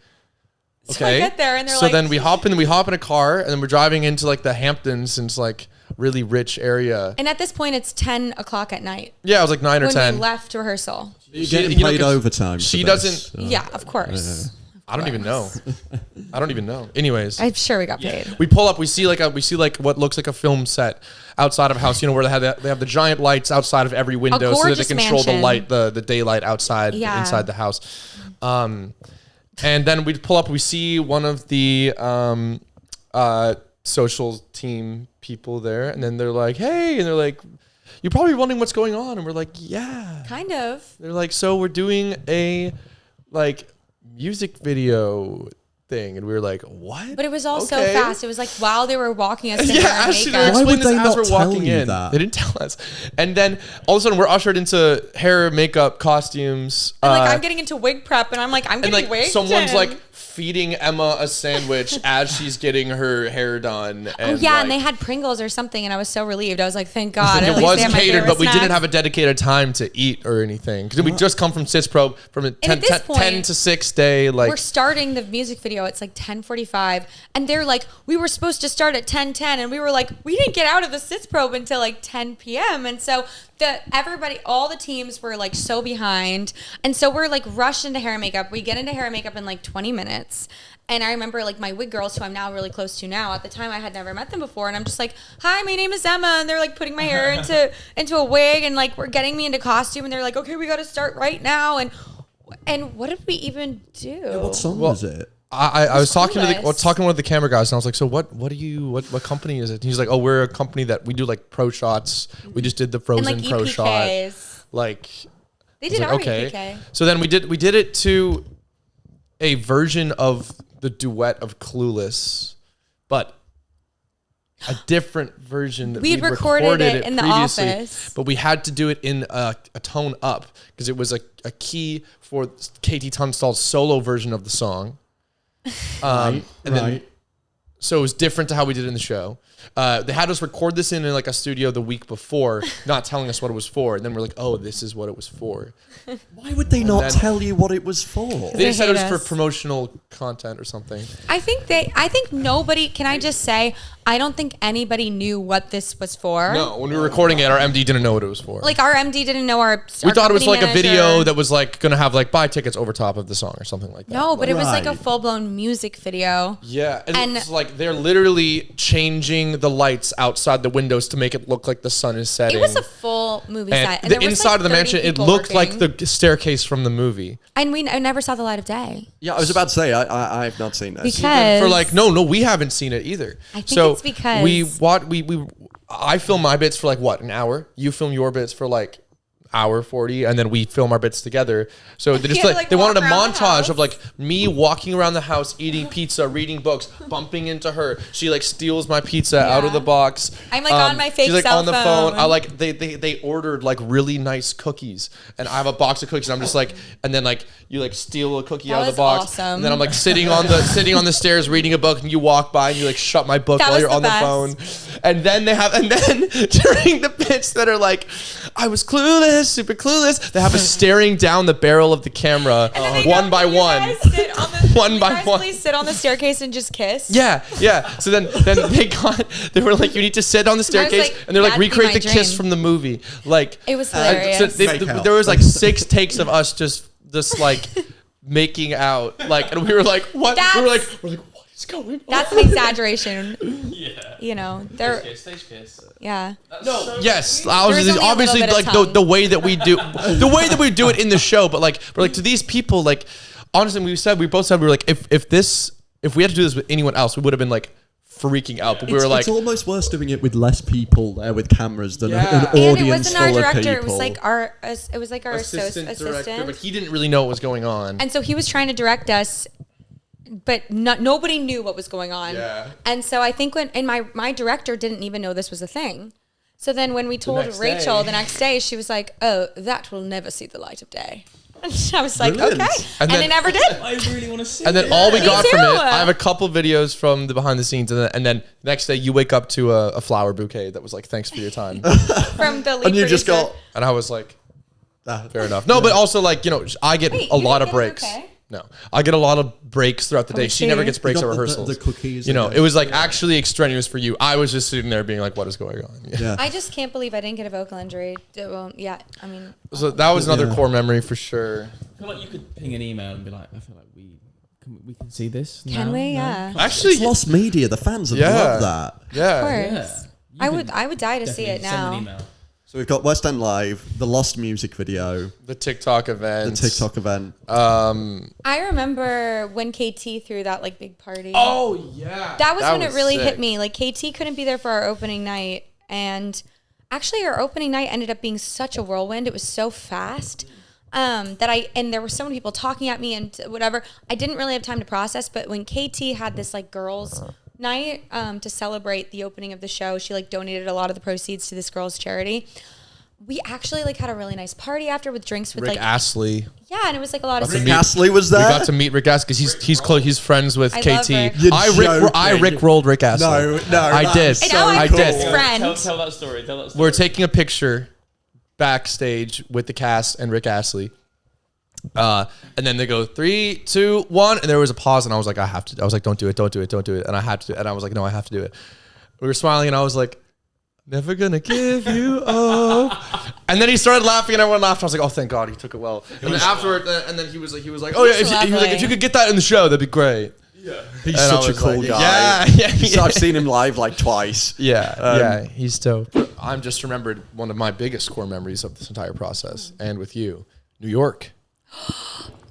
okay. So I get there and they're so like. then we hop in a car and then we're driving into like the Hamptons and it's like really rich area. And at this point, it's 10 o'clock at night. Yeah, it was like 9 or when 10. When we left rehearsal. You're getting paid overtime. She for doesn't. this, so. Yeah, of course. I don't even know. Anyways, I'm sure we got paid. we pull up. We see like what looks like a film set outside of a house. Where they have the giant lights outside of every window, so that they control the light, the daylight outside inside the house. And then we pull up. We see one of the social team people there, and then they're like, "Hey," and they're like, "You're probably wondering what's going on," and we're like, "Yeah, kind of." They're like, "So we're doing a music video thing," and we were like, "What?" But it was all so fast. It was like while they were walking us. Actually, they Why would they as not we're tell walking you in. that? They didn't tell us, and then all of a sudden we're ushered into hair, makeup, costumes. And I'm getting into wig prep, and I'm getting wigged. Someone's feeding Emma a sandwich as she's getting her hair done. And and they had Pringles or something, and I was so relieved. I was like, thank God. It was catered, but we didn't have a dedicated time to eat or anything because we just come from Sits Probe from a 10 to 6 day. We're starting the music video. It's like 10:45, and they're like, we were supposed to start at 10:10, and we were like, we didn't get out of the Sits Probe until like 10 p.m. And so all the teams were like so behind, and so we're like rushed into hair and makeup. We get into hair and makeup in like 20 minutes. And I remember like my wig girls who I'm now really close to now. At the time I had never met them before, and I'm just like, hi, my name is Emma, and they're like putting my hair into a wig, and like we're getting me into costume, and they're like, okay, we got to start right now. And what did we even do? Yeah, what song was it? I was talking Clueless. to one of the camera guys, and I was like, so what company is it? And he's like, oh, we're a company that we do like pro shots. We just did the Frozen and, like, pro EPKs. shot. Like They did okay. So then we did it to a version of the duet of Clueless, but a different version. That We'd recorded it in the office, but we had to do it in a tone up because it was a key for KT Tunstall's solo version of the song. Then, so it was different to how we did it in the show. They had us record this in like a studio the week before, not telling us what it was for. And then we're like, oh, this is what it was for. Why would they not tell you what it was for? They said it was for promotional content or something. I think nobody, can I just say, I don't think anybody knew what this was for. No, when we were recording it, our MD didn't know what it was for. Like our MD didn't know we thought it was like a video that was like going to have like buy tickets over top of the song or something like that. No, but it was like a full-blown music video. Yeah, and it's like they're literally changing the lights outside the windows to make it look like the sun is setting. It was a full movie set. And the inside of the mansion, it looked like the staircase from the movie. And I never saw the light of day. Yeah, I was about to say, I've not seen this. Because... For like, no, we haven't seen it either. I think it's because... I film my bits for like, what, an hour? You film your bits for like hour 40, and then we film our bits together. So they just they wanted a montage of like me walking around the house, eating pizza, reading books, bumping into her. She like steals my pizza out of the box. I'm like on my fake she's like cell on the phone. I like they ordered like really nice cookies, and I have a box of cookies, and I'm just like, and then like you like steal a cookie out of the box, awesome. And then I'm like sitting on the stairs reading a book, and you walk by and you like shut my book while you're on the phone, and then during the bits that are like, I was clueless, super clueless, they have us staring down the barrel of the camera one by one. One by one. Please sit on the staircase and just kiss. Yeah. So then they were like, you need to sit on the staircase, and they're like, recreate the kiss from the movie. Like it was hilarious. So there was like 6 takes of us just like making out, like, and we were like, what? We're like, what is going on? That's an exaggeration. Yeah. You know, stage kiss. Yeah. No. Yes. Obviously, like the way that we do it in the show, but like to these people, like honestly, we both said we were like, if we had to do this with anyone else, we would have been like freaking out. But we were like, it's almost worse doing it with less people there with cameras than an audience full of people. And it wasn't our director. It was like our assistant director, but he didn't really know what was going on. And so he was trying to direct us, but nobody knew what was going on. Yeah. And so I think my director didn't even know this was a thing. So then when we told Rachel the next day, she was like, "Oh, that will never see the light of day." And I was like, Brilliant. okay. And it never did. I really want to see And then it. all we got from it, I have a couple videos from the behind the scenes, and then the next day you wake up to a flower bouquet that was like, thanks for your time. From the lead and you producer. just go, and I was like, fair enough. No, but also like, you know, I get a lot of breaks. No, I get a lot of breaks throughout the day. She never gets breaks at rehearsals. The cookies. You know, it was like actually extraneous for you. I was just sitting there being like, what is going on? Yeah. I just can't believe I didn't get a vocal injury. Well, yeah, I mean. So that was another core memory for sure. I feel like you could ping an email and be like, I feel like we can see this. Can we? Yeah. Actually, it's lost media. The fans would love that. Yeah. Of course. I would die to see it now. Send an email. So we've got West End Live, the Lost music video, the TikTok event. I remember when KT threw that like big party. Oh yeah. That was when it really hit me. Like KT couldn't be there for our opening night, and actually our opening night ended up being such a whirlwind. It was so fast. And there were so many people talking at me and whatever. I didn't really have time to process, but when KT had this like girls night to celebrate the opening of the show, she like donated a lot of the proceeds to this girls charity. We actually like had a really nice party after with drinks with Rick like Astley. Yeah, and it was like a lot of Rick Astley was there. We got to meet Rick Astley because he's close. He's friends with KT. I Rick rolled Rick Astley. No, I did. And now I'm his friend. Tell that story. We're taking a picture backstage with the cast and Rick Astley. And then they go 3, 2, 1, and there was a pause, and I was like, I was like, don't do it, and I had to, and I was like, no, I have to do it. We were smiling, and I was like, never gonna give you up. And then he started laughing, and everyone laughed. I was like, oh, thank God, he took it well. And then afterward, and then he was like, oh yeah, if you could get that in the show, that'd be great. Yeah, he's such a cool guy. Yeah. I've seen him live like twice. Yeah, he's dope. I'm just remembered one of my biggest core memories of this entire process, and with you, New York.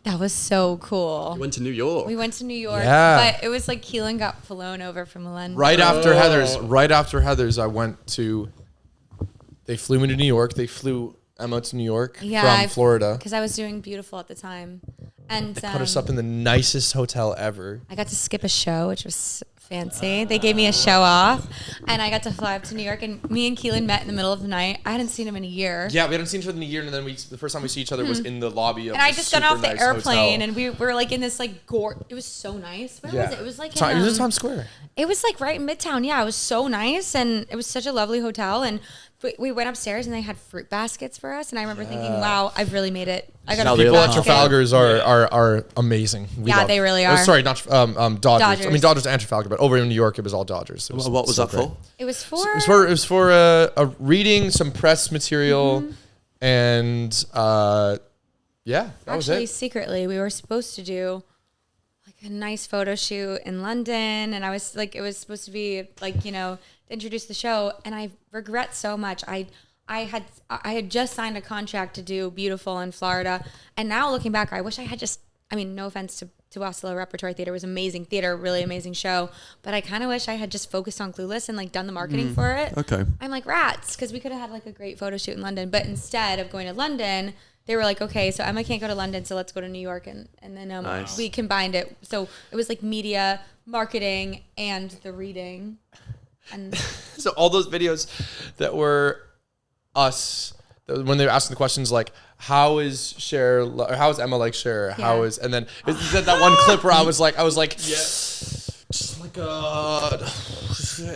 That was so cool. We went to New York. Yeah. But it was like Keelan got flown over from London. Right after Heather's, I went to. They flew me to New York. They flew Emma to New York from Florida. Because I was doing Beautiful at the time. And they put us up in the nicest hotel ever. I got to skip a show, which was fancy. They gave me a show off, and I got to fly up to New York, and me and Keelan met in the middle of the night. I hadn't seen him in a year. Yeah, we hadn't seen each other in a year, and then the first time we see each other was in the lobby of and I just got off the airplane, hotel. and we were like in this like it was so nice. Where was it? It was like it was in Times Square. It was like right in Midtown. Yeah, it was so nice, and it was such a lovely hotel, and we went upstairs and they had fruit baskets for us, and I remember thinking, "Wow, I've really made it." I got people at Trafalgar's are amazing. They really are. Sorry, not Dodgers. I mean Dodgers and Trafalgar, but over in New York it was all Dodgers. What was that for? It was for a reading, some press material, and that was it. Actually, secretly, we were supposed to do like a nice photo shoot in London, and I was like, it was supposed to be like, to introduce the show, and I regret so much. I had just signed a contract to do Beautiful in Florida, and now looking back, I wish I had no offense to Wasilla Repertory Theater, it was amazing theater, really amazing show, but I kind of wish I had just focused on Clueless and like done the marketing for it. Okay. I'm like, rats, because we could have had like a great photo shoot in London, but instead of going to London, they were like, okay, so Emma can't go to London, so let's go to New York, and then nice. We combined it, so it was like media, marketing, and the reading. And so all those videos that were us, when they were asking the questions like, how is Emma like Cher? How is, and then that one clip where I was like, just like a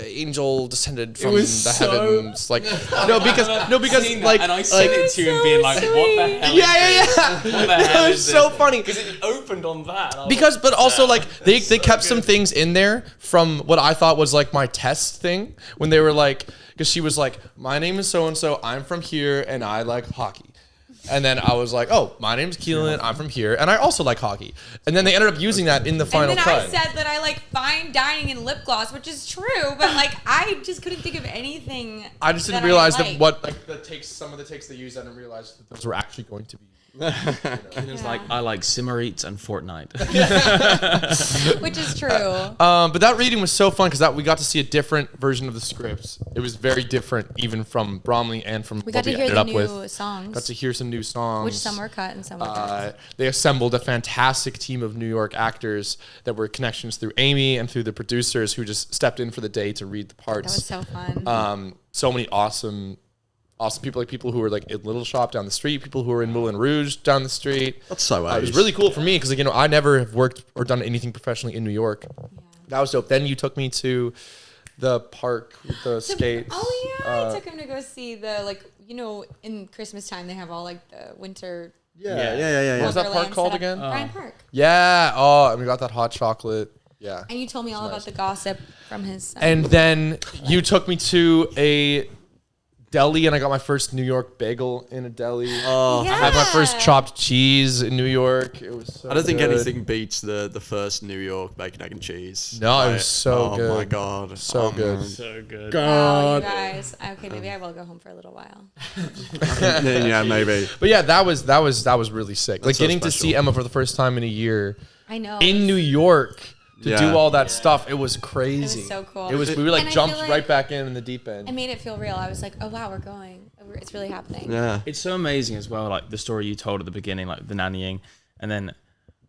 angel descended from the heavens. Like, because like, and I sent it to you and being like, what the hell? Yeah. What the hell it was so funny because it opened on that. But also like they kept some things in there from what I thought was like my test thing when they were like, because she was like, my name is so and so, I'm from here, and I like hockey. And then I was like, oh, my name's Keelan, I'm from here, and I also like hockey. And then they ended up using that in the final cut. And then I said that I like fine dining and lip gloss, which is true, but like I just couldn't think of anything. I just didn't realize that some of the takes they used, I didn't realize that those were actually going to be. It was like, I like Simmer Eats and Fortnite. Which is true. But that reading was so fun because we got to see a different version of the scripts. It was very different even from Bromley and from what we ended up with. We got to hear the new songs. Got to hear some new songs. Which some were cut and some were cut. They assembled a fantastic team of New York actors that were connections through Amy and through the producers who just stepped in for the day to read the parts. That was so fun. So many awesome people, like people who were like in Little Shop down the street, people who were in Moulin Rouge down the street. That's so it was really cool for me because I never have worked or done anything professionally in New York. Yeah. That was dope. Then you took me to the park with the skates. Oh yeah, I took him to go see the in Christmas time they have all like the winter. Yeah. What was that park called again? Bryant Park. Yeah. Oh, and we got that hot chocolate. Yeah. And you told me all about the gossip from his. And then you took me to a deli, and I got my first New York bagel in a deli. Oh, I had my first chopped cheese in New York. It was so I don't think good. anything beats the first New York bacon, egg, and cheese. No, it was so good. Oh my god, so good. Man. So good. Oh, you guys. Okay, maybe I will go home for a little while. Yeah, maybe. But yeah, that was really sick. That's like so getting special. to see Emma for the first time in a year. I know. In New York. To do all that stuff, it was crazy. It was so cool. We were like jumped right back in the deep end. It made it feel real. I was like, oh wow, we're going. It's really happening. Yeah. It's so amazing as well, like the story you told at the beginning, like the nannying, and then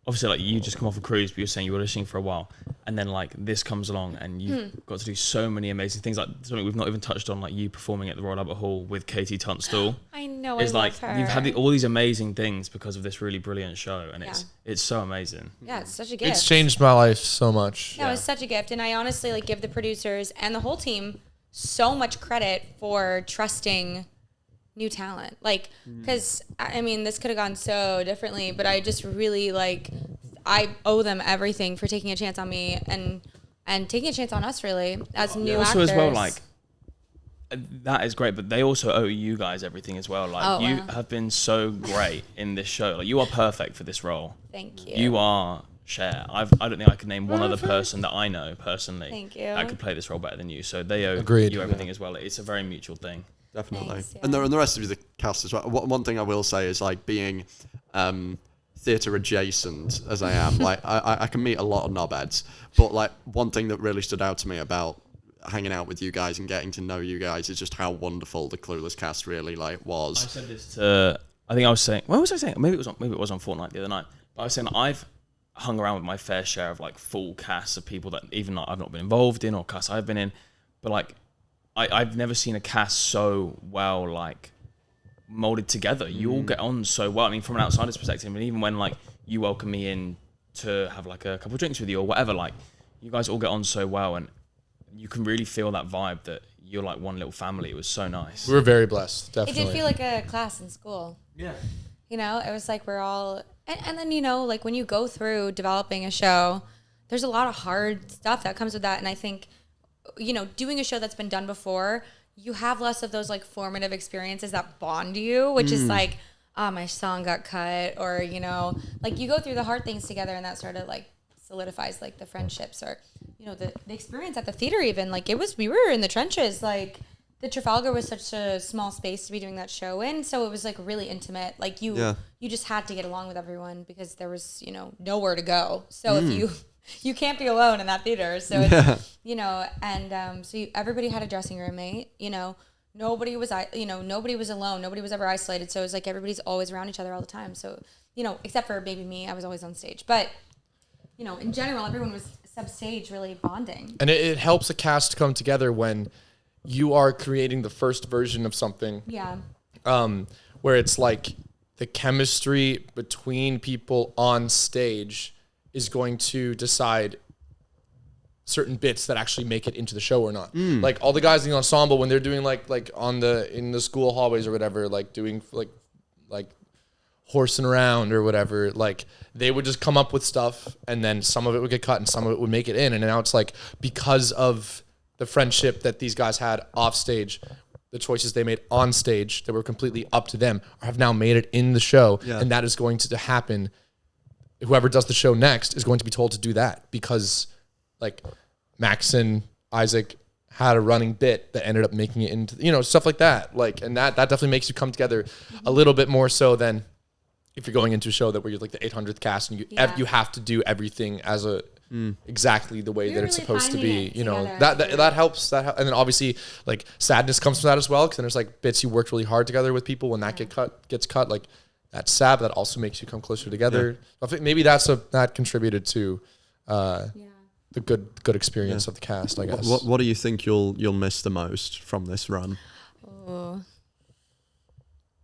obviously like you just come off a cruise, but you're saying you were auditioning for a while, and then like this comes along and you've got to do so many amazing things, like something we've not even touched on, like you performing at the Royal Albert Hall with Katie Tunstall. I know. It's I like love her. you've had all these amazing things because of this really brilliant show, and it's so amazing. Yeah, it's such a gift. It's changed my life so much. No, it's such a gift, and I honestly like give the producers and the whole team so much credit for trusting new talent. Like, because I mean, this could have gone so differently, but I just really I owe them everything for taking a chance on me and taking a chance on us, really, as new actors. Also, as well, like that is great, but they also owe you guys everything as well. Like you have been so great in this show. Like you are perfect for this role. Thank you. You are Cher. I don't think I can name one other person that I know personally. Thank you. That could play this role better than you. So they owe you everything as well. It's a very mutual thing. Definitely. Thanks, And the rest of the cast as well. One thing I will say is like being theatre adjacent as I am, like I can meet a lot of knobheads, but like one thing that really stood out to me about hanging out with you guys and getting to know you guys is just how wonderful the Clueless cast really was. I said this to, I think I was saying, what was I saying? Maybe it was on Fortnite the other night. But I was saying that I've hung around with my fair share of like full casts of people that even I've not been involved in or casts I've been in, but like I've never seen a cast so well like molded together. You all get on so well. I mean, from an outsider's perspective, and even when like you welcome me in to have like a couple of drinks with you or whatever, like you guys all get on so well, and you can really feel that vibe that you're like one little family. It was so nice. We were very blessed, definitely. It did feel like a class in school. Yeah. You know, it was like we're all, and then, you know, like when you go through developing a show, there's a lot of hard stuff that comes with that. And I think, you know, doing a show that's been done before, you have less of those like formative experiences that bond you, which is like, oh, my song got cut, or, you know, like you go through the hard things together, and that sort of like solidifies like the friendships, or, you know, the experience at the theater. Even like we were in the trenches, like the Trafalgar was such a small space to be doing that show in, so it was like really intimate. Like you just had to get along with everyone because there was, you know, nowhere to go. So if you can't be alone in that theater, so it's, you know, and so everybody had a dressing room mate, you know. Nobody was alone. Nobody was ever isolated. So it was like everybody's always around each other all the time. So, you know, except for maybe me, I was always on stage. But, you know, in general, everyone was sub-stage really bonding. And it helps a cast come together when you are creating the first version of something. Yeah. Where it's like the chemistry between people on stage is going to decide certain bits that actually make it into the show or not. Like all the guys in the ensemble, when they're doing like in the school hallways or whatever, like doing like horsing around or whatever, like they would just come up with stuff, and then some of it would get cut and some of it would make it in. And now it's like, because of the friendship that these guys had off stage, the choices they made on stage that were completely up to them have now made it in the show. And that is going to happen. Whoever does the show next is going to be told to do that, because like Max and Isaac had a running bit that ended up making it into, you know, stuff like that. Like, and that definitely makes you come together a little bit more so than if you're going into a show where you're like the 800th cast and you have to do everything as exactly the way that it's supposed to be. You know, that helps. And then obviously like sadness comes from that as well, because then there's like bits you worked really hard together with people. When that gets cut, like that's sad. That also makes you come closer together. I think maybe that contributed to the good experience of the cast, I guess. What do you think you'll miss the most from this run? Oh,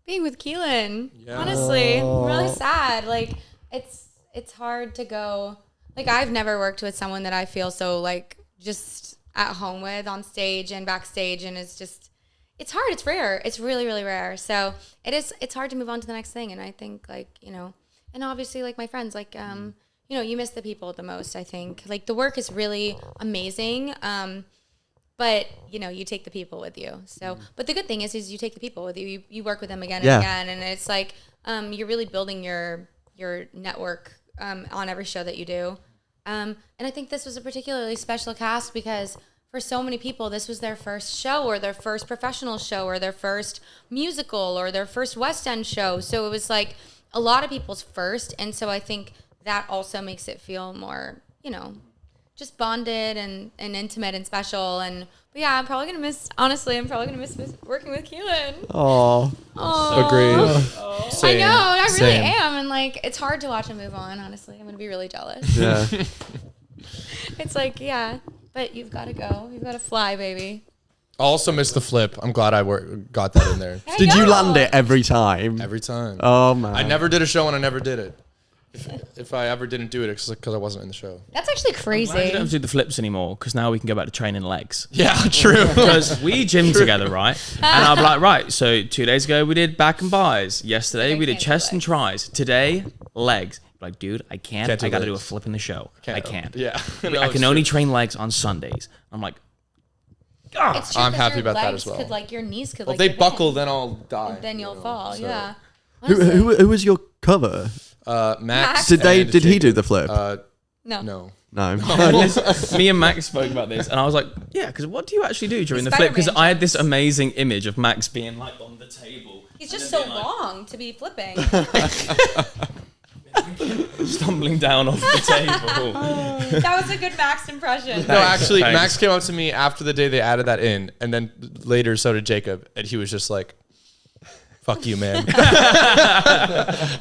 being with Keelan. Honestly, really sad. Like it's hard to go. Like I've never worked with someone that I feel so like just at home with on stage and backstage, and it's hard. It's rare. It's really, really rare. So it's hard to move on to the next thing. And I think like, you know, and obviously like my friends, like you know, you miss the people the most, I think. Like, the work is really amazing, but, you know, you take the people with you. So, but the good thing is you take the people with you. You work with them again and again, and it's like you're really building your network on every show that you do. And I think this was a particularly special cast because for so many people, this was their first show or their first professional show or their first musical or their first West End show. So it was like a lot of people's first, and so I think that also makes it feel more, you know, just bonded and intimate and special. But yeah, I'm probably gonna miss working with Keelan. Oh, agreed. I know, I really am, and like it's hard to watch him move on. Honestly, I'm gonna be really jealous. Yeah. It's like, yeah, but you've got to go. You've got to fly, baby. I also missed the flip. I'm glad I got that in there. Did you land it every time? Every time. Oh man. I never did a show and I never did it. If I ever didn't do it, it's because I wasn't in the show. That's actually crazy. I don't have to do the flips anymore because now we can go back to training legs. Yeah, true. Because we gym together, right? And I'll be like, right, so 2 days ago we did back and buys. Yesterday we did chest and tries. Today, legs. Like, dude, I can't. I got to do a flip in the show. I can't. Yeah. I can only train legs on Sundays. I'm like, it's true, I'm happy about that as well. Your knees could if they buckle, then I'll die. And then you'll fall. So. Yeah. Who was your cover? Max. Did he do the flip? No. Me and Max spoke about this, and I was like, yeah, because what do you actually do during the flip? Because I had this amazing image of Max being like on the table. He's just so long to be flipping. stumbling down off the table. That was a good Max impression. No, actually, Thanks. Max came up to me after the day they added that in, and then later so did Jacob, and he was just like, "Fuck you, man." But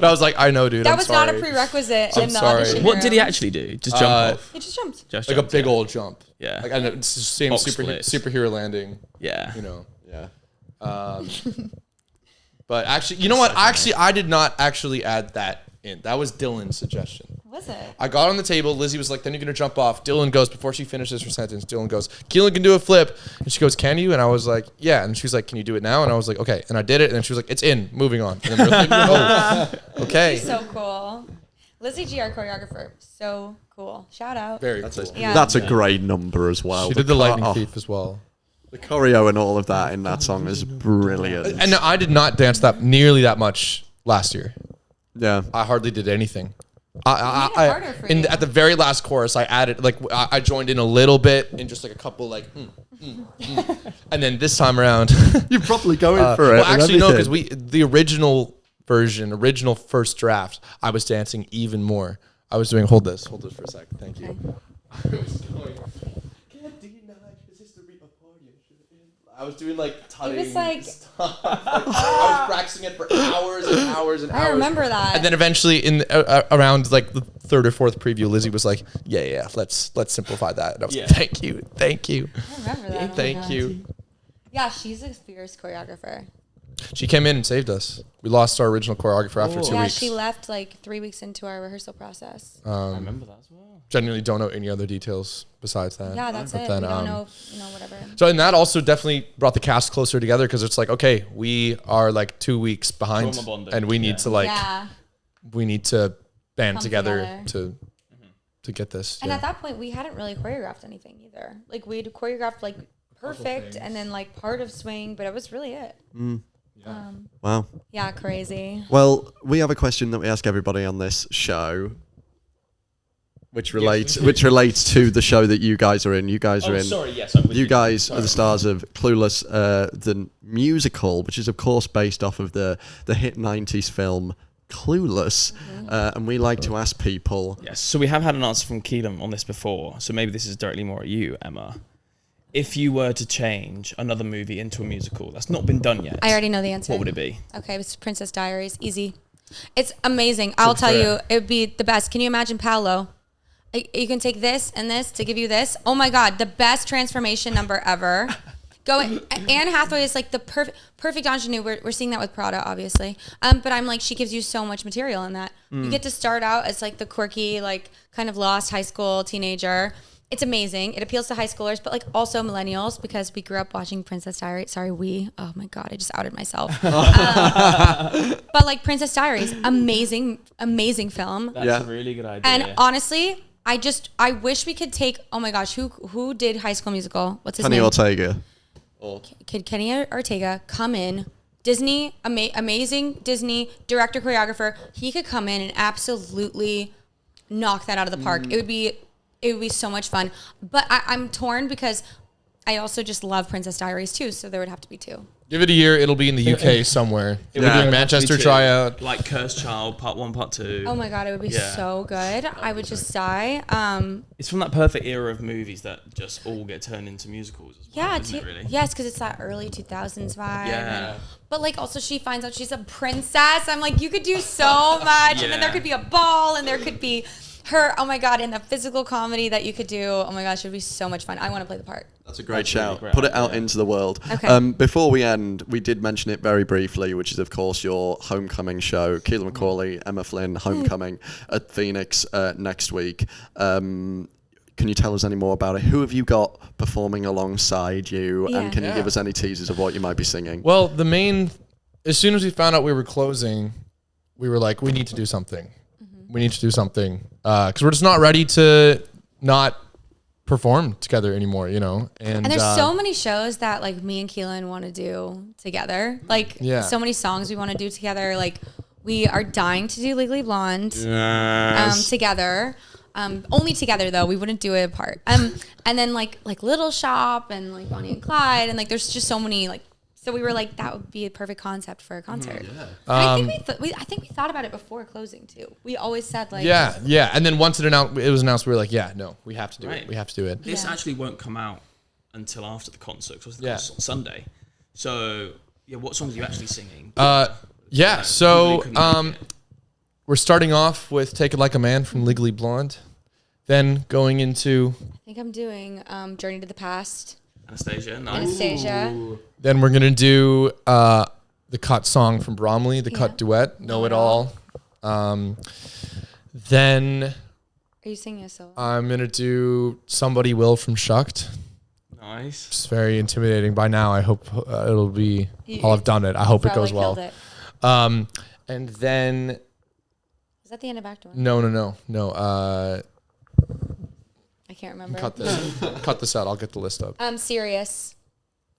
I was like, "I know, dude. That I'm was sorry. not a prerequisite I'm in the sorry. audition What did he room. actually do? Just jump off? He just jumped. Just Like a jumped, big yeah. old jump. Yeah. Like, I know, it's the same Box splits. superhero landing. Yeah. You know. Yeah. But actually, you know what? Actually, I did not actually add that in. That was Dylan's suggestion. Was it? I got on the table. Lizzie was like, "Then you're gonna jump off." Dylan goes before she finishes her sentence. Dylan goes, "Keelan can do a flip," and she goes, "Can you?" And I was like, "Yeah." And she was like, "Can you do it now?" And I was like, "Okay." And I did it. And then she was like, "It's in. Moving on." And then we were like, "Oh, okay." He's so cool. Lizzie G, our choreographer. So cool. Shout out. Very cool. Yeah. That's a great number as well. She did the lightning thief as well. The choreo and all of that in that song is brilliant. And I did not dance that nearly that much last year. Yeah. I hardly did anything. Made it harder for you. At the very last chorus, I added like I joined in a little bit and just like a couple like, and then this time around, You're probably going for it. well, and actually no, because everything. the original version, original first draft, I was dancing even more. I was doing hold this for a sec. Thank you. I was doing like tutting. It was like stuff. I was practicing it for hours and hours and hours. I remember that. And then eventually, in around like the third or fourth preview, Lizzie was like, "Yeah, let's simplify that." And I was like, "Thank you." I remember that. Oh my Thank God. you. Yeah, she's a fierce choreographer. She came in and saved us. We lost our original choreographer after 2 Yeah, weeks. she left like 3 weeks into our rehearsal process. I remember that as well. Genuinely don't know any other details besides that. Yeah, that's But it. then, We don't know, whatever. So, and that also definitely brought the cast closer together because it's like, okay, we are like 2 weeks behind, Trauma bonding. and we need to like, Yeah. we need to band Come together, together. to get this. And yeah. at that point, we hadn't really choreographed anything either. Like we'd choreographed like perfect and then like part of swing, but it was really it. Wow. Yeah, crazy. Well, we have a question that we ask everybody on this show, which relates to the show that you guys are in. You guys are in. Sorry, yes, I'm with You guys are the stars of Clueless, the musical, which is of course based off of the hit 90s film Clueless. And we like to ask people. Yes, so we have had an answer from Keelan on this before, so maybe this is directly more at you, Emma. If you were to change another movie into a musical that's not been done yet, I already know the answer. what would it be? Okay, it's Princess Diaries. Easy. It's amazing. I'll tell you, it would be the best. Can you imagine Paolo? You can take this and this to give you this. Oh my God, the best transformation number ever. Anne Hathaway is like the perfect ingenue. We're seeing that with Prada, obviously. But I'm like, she gives you so much material in that. You get to start out as like the quirky, like kind of lost high school teenager. It's amazing. It appeals to high schoolers, but like also millennials because we grew up watching Princess Diaries. Sorry, we. Oh my God, I just outed myself. But like Princess Diaries, amazing film. That's a really good idea. And honestly, I wish we could take. Oh my gosh, who did High School Musical? What's his Kenny name? Ortega. Could Kenny Ortega come in? Disney, amazing Disney director, choreographer. He could come in and absolutely knock that out of the park. It would be so much fun. But I'm torn because I also just love Princess Diaries too. So there would have to be two. Give it a year. It'll be in the UK somewhere. We're doing Manchester tryout. Like Cursed Child, part 1, part 2. Oh my God, it would be so good. I would just die. It's from that perfect era of movies that just all get turned into musicals as well, Yeah, isn't it, really? yes, because it's that early 2000s vibe. Yeah. But like also she finds out she's a princess. I'm like, you could do so much. And then there could be a ball and there could be her, oh my God, in the physical comedy that you could do. Oh my gosh, it would be so much fun. I want to play the part. That's a great shout. Great Put it out idea. into the world. Okay. Before we end, we did mention it very briefly, which is of course your homecoming show. Keelan McAuley, Emma Flynn, homecoming at Phoenix next week. Can you tell us any more about it? Who have you got performing alongside you? Yeah. And can you give us any teasers of what you might be singing? Well, as soon as we found out we were closing, we were like, we need to do something. We need to do something because we're just not ready to not perform together anymore, you know. And there's so many shows that like me and Keelan want to do together. Like so many songs we want to do together. Like we are dying to do Legally Blonde together. Only together though. We wouldn't do it apart. And then like Little Shop and like Bonnie and Clyde and like there's just so So we were like, that would be a perfect concept for a concert. Yeah. And I think we thought about it before closing too. We always said like, yeah. And then once it was announced, we were like, yeah, no, we have to do it. We have to do it. This actually won't come out until after the concert because the concert's on Sunday. So yeah, what songs are you actually singing? So we're starting off with "Take It Like a Man" from Legally Blonde, then going into. I think I'm doing "Journey to the Past." Anastasia, nice. Anastasia. Then we're gonna do the cut song from Bromley, the cut duet, "Know It All." Then. Are you singing a solo? I'm gonna do "Somebody Will" from Shucked. Nice. It's very intimidating. By now, I hope it'll be. I'll have done it. I hope it goes well. It. And then. Is that the end of Act 1? No. I can't remember. Cut this out. I'll get the list up. Serious.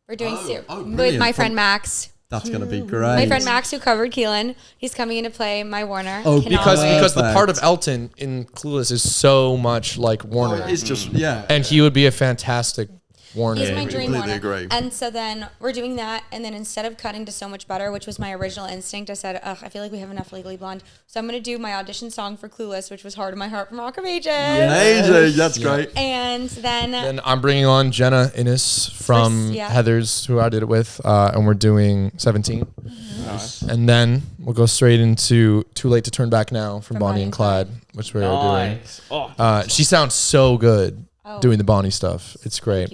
We're doing Serious with brilliant. my friend Max. That's going to be great. My friend Max, who covered Keelan, he's coming in to play my Warner. Oh, because the part of Elton in Clueless is so much like Warner. It's just, And he would be a fantastic Warner. He's my dream Warner. Agree. And so then we're doing that, and then instead of cutting to So Much Better, which was my original instinct, I said, I feel like we have enough Legally Blonde. So I'm going to do my audition song for Clueless, which was Heart of My Heart from Rock of Ages. Amazing. That's great. And then I'm bringing on Jenna Innes from Heather's, who I did it with, and we're doing 17. Nice. And then we'll go straight into Too Late to Turn Back Now from Bonnie and Clyde, which we're doing. Oh, she sounds so good doing the Bonnie stuff. It's great.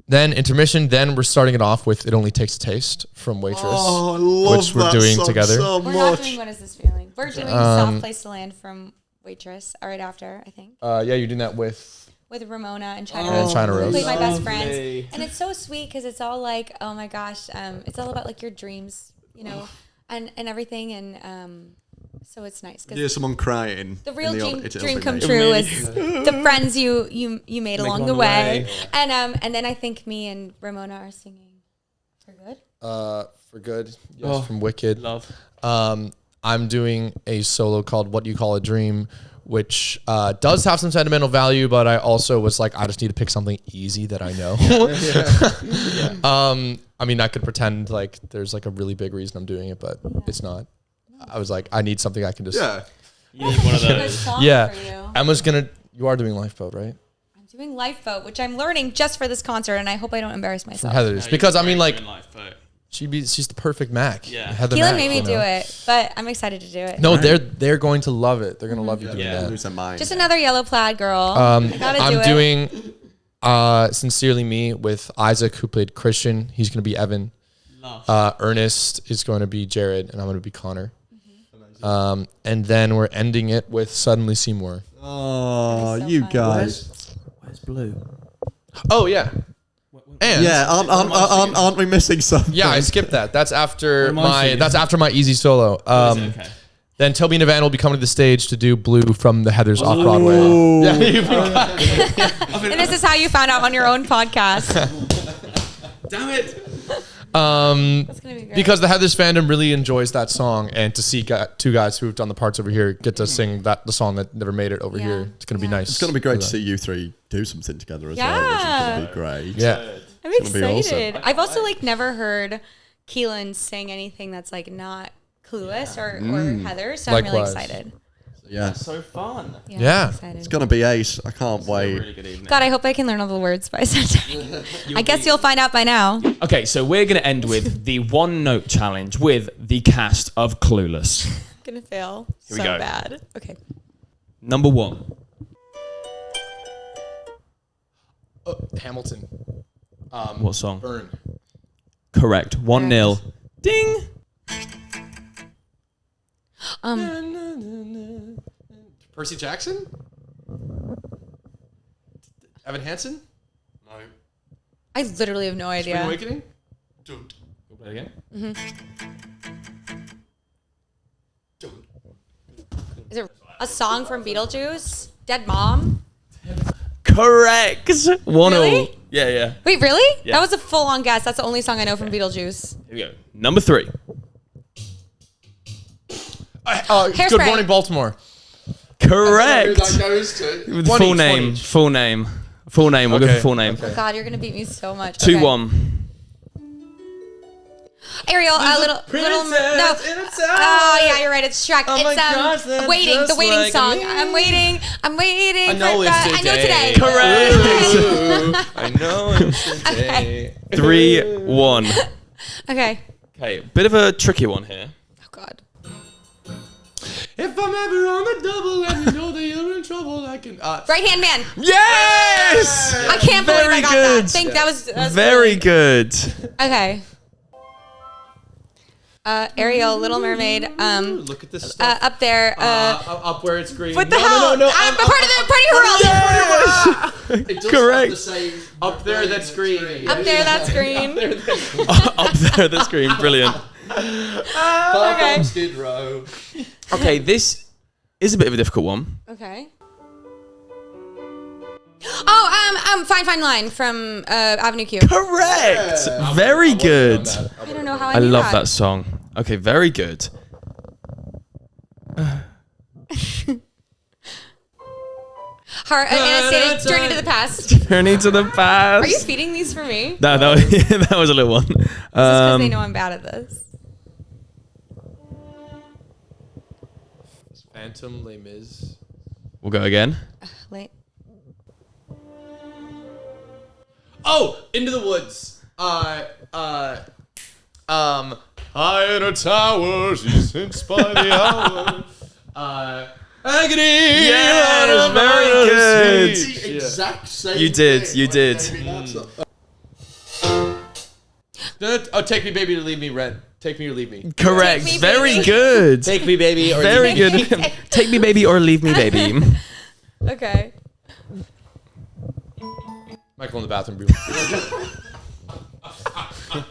Then intermission. Then we're starting it off with "It Only Takes a Taste" from Waitress, I love which we're that doing song together. So we're much. not doing What Is This Feeling. We're doing Soft Place to Land from Waitress right after, I think. You're doing that with Ramona and China Rose. China Rose. Played my best friends. And it's so sweet because it's all like, oh my gosh, it's all about like your dreams, and everything. And so it's nice. Yeah, someone crying. The real dream come true is the friends you made along the way. And then I think me and Ramona are singing For Good. For Good. Yes, from Wicked. Love. I'm doing a solo called What You Call a Dream, which does have some sentimental value, but I also was like, I just need to pick something easy that I know. I mean, I could pretend like there's like a really big reason I'm doing it, but it's not. I was like, I need something I can just. Yeah. You need one of those. Emma's you are doing Lifeboat, right? I'm doing Lifeboat, which I'm learning just for this concert, and I hope I don't embarrass myself. Heather's. Because I mean, like, she's the perfect Mac. Yeah. Heather Keelan Mac, made me do it, but I'm excited to do it. No, they're going to love it. They're going to love you doing that. Lose their mind. Just another yellow plaid girl. I'm doing Sincerely Me with Isaac, who played Christian. He's going to be Evan. Ernest is going to be Jared, and I'm going to be Connor. And then we're ending it with Suddenly Seymour. Oh, so you guys. Where's Blue? Oh, yeah. And aren't we missing something? Yeah, I skipped that. That's after my easy solo. Okay. Then Toby and Evan will be coming to the stage to do Blue from the Heathers off Broadway. And this is how you found out on your own podcast. Damn it. That's gonna be great. Because the Heathers fandom really enjoys that song, and to see two guys who've done the parts over here get to sing the song that never made it over here, it's gonna be nice. It's gonna be great to see you three do something together as well, which is gonna be great. Yeah, I'm excited. Awesome. I've also like never heard Keelan sing anything that's like not Clueless or Heather, so I'm really excited. Yeah, that's so fun. Yeah. It's gonna be ace. I can't wait. Really good evening. God, I hope I can learn all the words by Sunday. I guess you'll find out by now. Okay, so we're gonna end with the one note challenge with the cast of Clueless. I'm gonna fail Here we go. bad. Okay. Number 1. Hamilton. What song? Burn. Correct. 1-0. Ding. Percy Jackson? Evan Hansen? No. I literally have no idea. Spring Awakening? Don't. Play again. Don't. Is it a song from Beetlejuice? Dead Mom? Correct. 1-0. Really? Yeah. Wait, really? Yeah. That was a full-on guess. That's the only song I know from Beetlejuice. Here we go. Number 3. Good Morning Baltimore. Correct. With Full name. We'll go for full name. Oh God, you're gonna beat me so much. 2-1. Ariel, little. No. Oh yeah, you're right. It's Shrek. It's waiting. The waiting like song. me. I'm waiting. I know it's today. I know today. Correct. I know it's today. 3-1. Okay. Okay, bit of a tricky one here. Oh God. If I'm ever on the double and you know that you're in trouble, I can. Right Hand Man. Yes! I can't believe Very I got good. that. Think that was Very good. Okay. Ariel, Little Mermaid. Look at this stuff. Up there. Up where it's green. What the hell? No. I'm part of the world. Correct. Up there, that's green. Up there, that's green. Up there, the screen. Brilliant. Okay. Skid Row. Okay, this is a bit of a difficult one. Okay. Oh, Fine Line from Avenue Q. Correct. Very good. I don't know how I knew love that song. Okay, very good. Anastasia, Journey to the Past. Journey to the Past. Are you feeding these for me? No, that was a little one. Is this because they know I'm bad at this? Phantom, Les Mis. We'll go again. Wait. Oh, Into the Woods. High in a tower, she sits by the hour. Agony. Yes, very good. The exact same. You did. thing. You did. Take Me Baby to Leave Me, Rent. Take Me or Leave Me. Correct. Take Me, Very baby. good. Take Me Baby or Very Leave Me. good. Take me, baby, or leave me, baby. Okay. Michael in the Bathroom.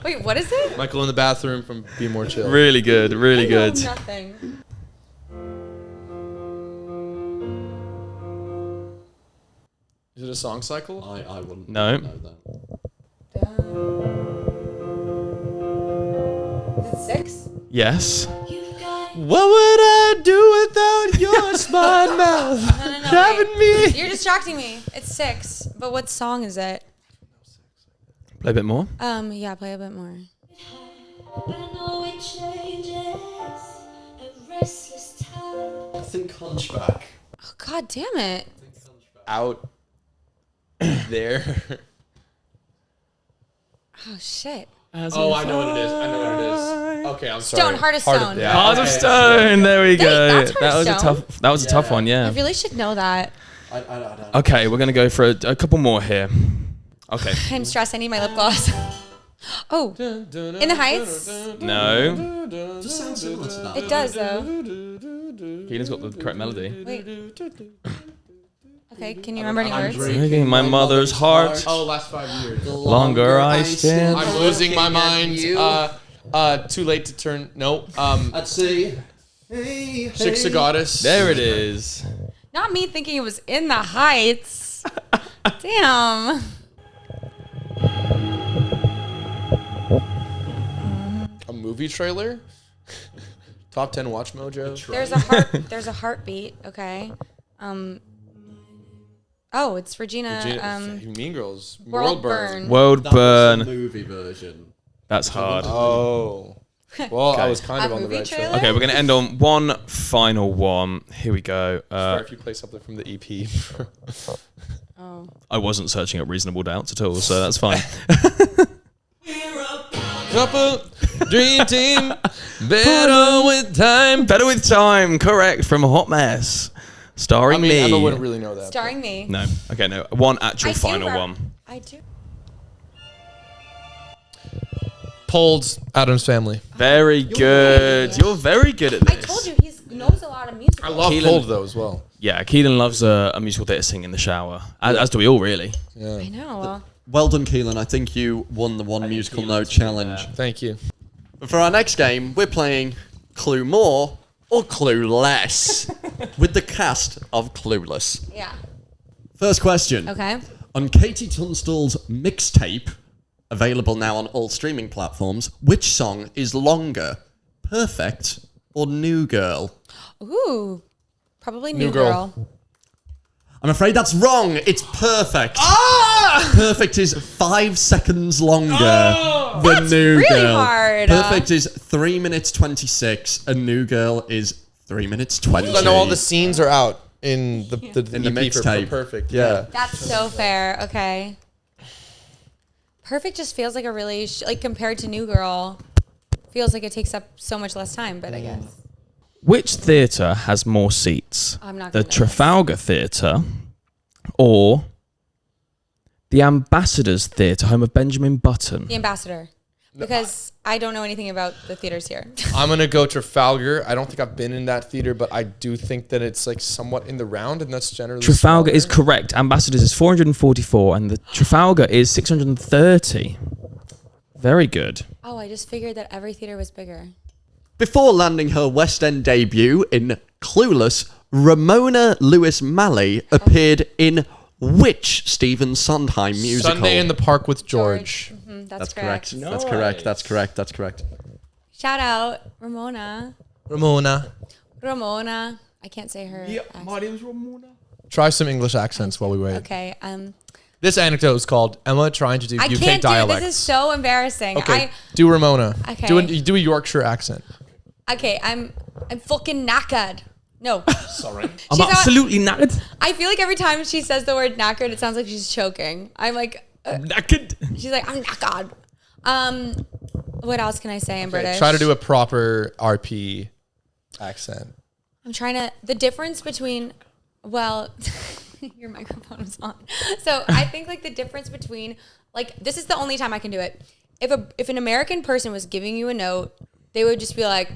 Wait, what is it? Michael in the Bathroom from Be More Chill. Really good. Really I know good. nothing. Is it a song cycle? I wouldn't No. know that. Is it 6? Yes. What would I do without your smart mouth? No, Driving me. You're distracting me. It's 6. But what song is it? Play a bit more. Yeah, play a bit more. I think Hunchback. Oh, God damn it. Out there. Oh, shit. Oh, I know what it is. Okay, I'm sorry. Heart of Stone. Yeah. Heart of Stone. There we go. That's Heart That of was a Stone. tough. That was a tough one. I Yeah. really should know that. I don't. Okay, we're gonna go for a couple more here. Okay. I'm stressed. I need my lip gloss. Oh, In the Heights? No. Just sounds similar to that. It does, though. Keelan's got the correct melody. Wait. Okay, can you remember any words? Breaking my mother's heart. Oh, last 5 years. The Longer I stand. I'm losing my mind. You. Too late to turn. No. I'd say. Hey, Six of Goddess. There it is. Not me thinking it was In the Heights. Damn. A movie trailer. Top 10 Watch Mojo. There's a heartbeat. Okay. Oh, it's Regina. Mean Girls. World Burn. World That was Burn. the movie version. That's hard. Oh. Well, I was kind of A on the movie right trailer? track. Okay, we're gonna end on one final one. Here we go. Sorry if you play something from the EP. Oh. I wasn't searching up reasonable doubts at all, so that's fine. Couple dream team, better with time. Better with time, correct, from Hot Mess. Starring me. Emma wouldn't really know that. Starring me. No. Okay, no. One actual I do final rep- one. I do. Pold's Adam's Family. Very good. You're very good at I this. told you he knows a lot of music. I love Keelan- Pold though as well. Yeah, Keelan loves a musical theatre sing in the shower, as do we all, really. Yeah. I know. Well, Well done, Keelan. I think you won the one musical note challenge. Thank you. But for our next game, we're playing Clue More or Clueless with the cast of Clueless. yeah. First question. Okay. On Katie Tunstall's mixtape, available now on all streaming platforms, which song is longer? Perfect or New Girl? Ooh. Probably New Girl. Girl. I'm afraid that's wrong. It's Perfect. Ah! Perfect is 5 seconds longer than That's New really Girl. hard. hard. Perfect is 3 minutes 26. A New Girl is 3 minutes 20. I know all the scenes are out in the In the EP for mixtape. Perfect. Yeah. That's so fair. Okay. Perfect just feels like a really like compared to New Girl, feels like it takes up so much less time. But I guess. Which theatre has more seats? I'm not The gonna know Trafalgar Theatre or the Ambassadors Theatre, home of Benjamin Button? The Ambassador. Because I don't know anything about the theaters here. I'm gonna go Trafalgar. I don't think I've been in that theater, but I do think that it's like somewhat in the round, and that's generally Trafalgar smaller. is correct. Ambassadors is 444, and the Trafalgar is 630. Very good. Oh, I just figured that every theater was bigger. Before landing her West End debut in Clueless, Ramona Lewis-Malley appeared in which Stephen Sondheim musical? Sunday in the Park with George. Mm-hmm, That's correct. correct. That's correct. That's correct. That's correct. Shout out Ramona. Ramona. I can't say her. my name's Ramona. Try some English accents while we wait. Okay. This anecdote is called Emma trying to do I UK can't dialect. do this. Is so embarrassing. Okay, do Ramona. Okay. Do a Yorkshire accent. Okay. I'm fucking knackered. No. Sorry. I'm absolutely knackered. I feel like every time she says the word knackered, it sounds like she's choking. I'm like, Knackered. she's like, I'm knackered. What else can I say in British? Try to do a proper RP accent. I'm trying to. The difference between, well, your microphone is on. So I think like the difference between, like, this is the only time I can do it. If an American person was giving you a note, they would just be like,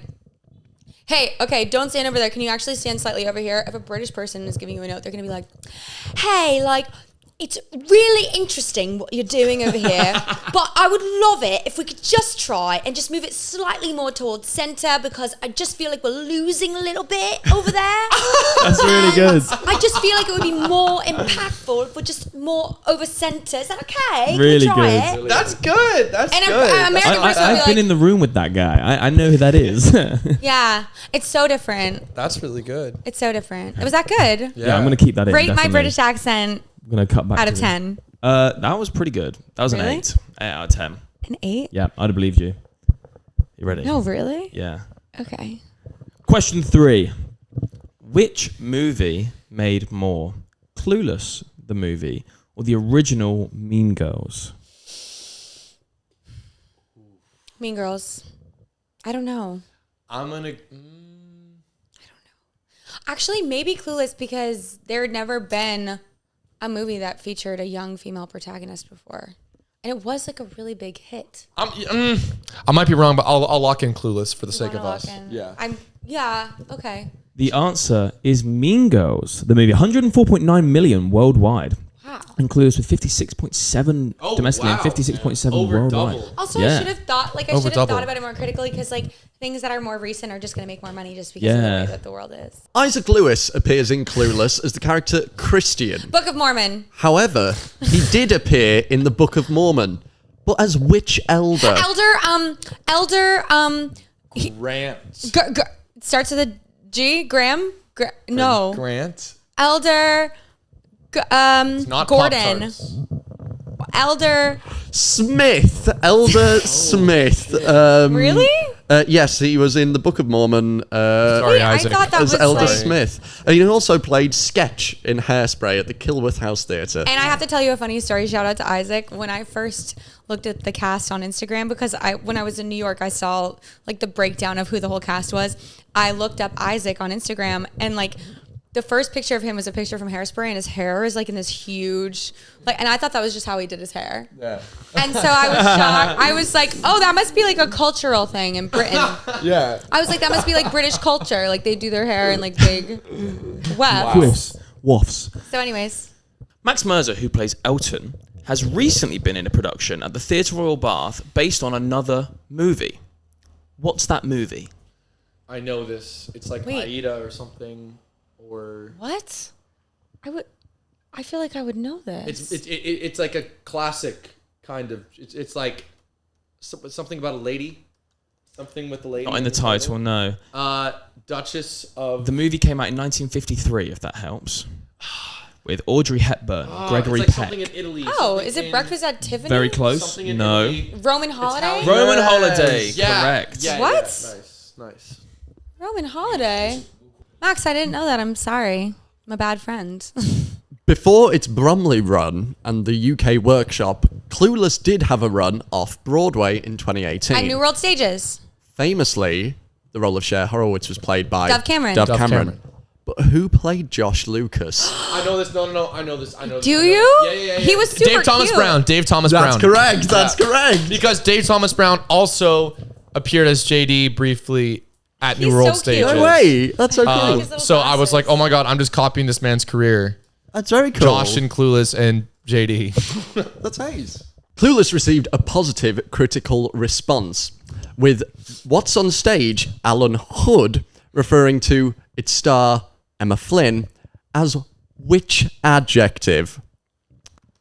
hey, okay, don't stand over there. Can you actually stand slightly over here? If a British person is giving you a note, they're going to be like, hey, like, it's really interesting what you're doing over here, but I would love it if we could just try and just move it slightly more towards center because I just feel like we're losing a little bit over there. That's really good. I just feel like it would be more impactful if we're just more over center. Is that okay? Can we Really try good. it? That's good. That's And good. American person would be I've been like, in the room with that guy. I know who that is. yeah, it's so different. That's really good. It's so different. Was that good? Yeah, I'm going to keep that in. Rate my definitely. British accent I'm going to cut back out to of the- 10. That was pretty good. That was Really? an 8. 8 out of 10. An 8? Yeah, I'd have believed you. You ready? No, really? Yeah. Okay. Question 3. Which movie made more? Clueless, the movie, or the original Mean Girls? Mean Girls. I don't know. I'm gonna. Actually, maybe Clueless because there had never been a movie that featured a young female protagonist before. And it was like a really big hit. I might be wrong, but I'll lock in Clueless for the sake of us. Yeah, okay. The answer is Mean Girls, the movie. 104.9 million worldwide. Wow. And Clueless with 56.7 domestically and 56.7 Over worldwide. double. Also, Yeah. I should have thought Over double. about it more critically because like things that are more recent are just going to make more money just because of the Yeah. way that the world is. Isaac Lewis appears in Clueless as the character Christian. Book of Mormon. However, he did appear in the Book of Mormon, but as which elder? Grant. Starts with a G. Graham. No. Grant. Elder. Not Gordon. Pop-Tarts. Elder. Smith. Elder Smith. Really? Yes, he was in the Book of Mormon Sorry, I Isaac. thought that as was Elder like, Smith. And he also played Sketch in Hairspray at the Kilworth House Theatre. And I have to tell you a funny story. Shout out to Isaac. When I first looked at the cast on Instagram, because when I was in New York, I saw like the breakdown of who the whole cast was. I looked up Isaac on Instagram, and like the first picture of him was a picture from Hairspray, and his hair is like in this huge, like, and I thought that was just how he did his hair. Yeah. And so I was shocked. I was like, oh, that must be like a cultural thing in Britain. Yeah. I was like, that must be like British culture. Like they do their hair in like big wefts. Whiffs. Waffs. So anyways, Max Merzer, who plays Elton, has recently been in a production at the Theatre Royal Bath based on another movie. What's that movie? I know this. It's like Wait. Aida or something, or what? I feel like I would know this. it's like a classic kind of. It's like something about a lady, something with the lady. Not in the title, no. Duchess of. The movie came out in 1953, if that helps. with Audrey Hepburn, Gregory it's like Peck. something in Italy. Oh, is it Breakfast at Tiffany's? Very close. Something in No. Italy. Roman Holiday? Italian. Roman Yes. Holiday. Yeah. Correct. Yeah, What? Yeah. Nice. Roman Holiday? Max, I didn't know that. I'm sorry. I'm a bad friend. Before its Bromley run and the UK workshop, Clueless did have a run off Broadway in 2018. At New World Stages. Famously, the role of Cher Horowitz was played by Dove Cameron. Dove Dove Cameron. Cameron. But who played Josh Lucas? I know this. No. I know this. Do you? Yeah. He was super Dave Thomas cute. Brown. Dave Thomas Brown. That's correct. That's correct. Because Dave Thomas Brown also appeared as JD briefly at He's New World so cute. Stages. No way. That's so cool. His little So I was like, glasses. oh my God, I'm just copying this man's career. That's very cool. Josh and Clueless and JD. That's ace. Clueless received a positive critical response, with What's on Stage, Alan Hood, referring to its star, Emma Flynn, as which adjective?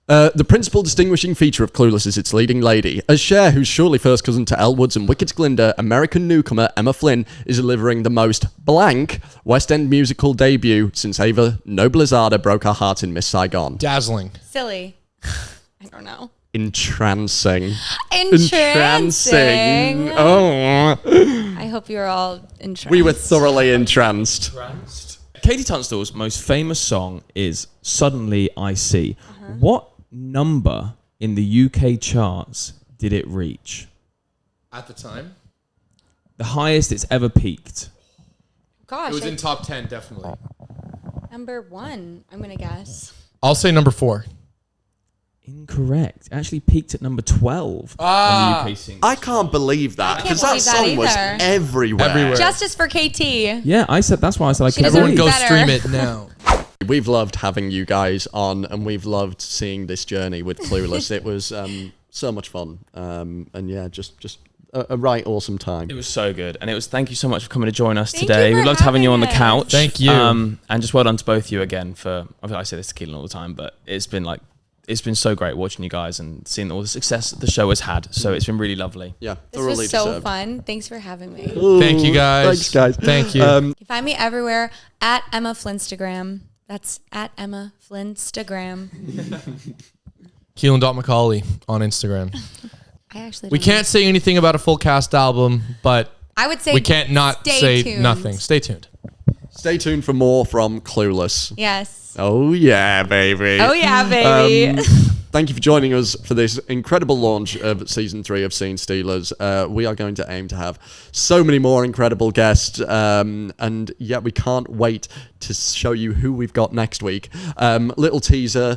The principal distinguishing feature of Clueless is its leading lady. As Cher, who's surely first cousin to Elle Woods and Wicked Glinda, American newcomer Emma Flynn is delivering the most blank West End musical debut since Ava Noblezada broke her heart in Miss Saigon. Dazzling. Silly. I don't know. Entrancing. Entrancing. Oh. I hope you're all entranced. We were thoroughly entranced. Katie Tunstall's most famous song is Suddenly I See. What number in the UK charts did it reach? At the time? The highest it's ever peaked. Gosh, It was in top 10, definitely. number 1, I'm going to guess. I'll say number 4. Incorrect. It actually peaked at number 12 on the UK singles. I can't believe that, I because can't that believe song was that either. everywhere. Everywhere. Justice for KT. Yeah, that's why I said I She couldn't deserves believe. Everyone go better. stream it now. We've loved having you guys on, and we've loved seeing this journey with Clueless. It was so much fun, and yeah, just a right awesome time. It was so good, and thank you so much for coming to join us Thank today. you for We loved having you on the having us. couch. Thank you. And just well done to both of you again for. I feel like I say this to Keelan all the time, but it's been so great watching you guys and seeing all the success that the show has had. So it's been really lovely. Yeah, This thoroughly was so deserved. fun. Thanks for having me. Thank you, guys. Thanks, guys. Thank you. You can find me everywhere at Emma Flynstagram. That's at Emma Flynstagram. Keelan.McAuley on Instagram. I actually We don't know. can't say anything about a full cast album, but I would say we can't not stay say tuned. nothing. Stay tuned. Stay tuned for more from Clueless. Yes. Oh yeah, baby. Oh yeah, baby. Thank you for joining us for this incredible launch of season 3 of Scene Stealers. We are going to aim to have so many more incredible guests, and yeah, we can't wait to show you who we've got next week. Little teaser,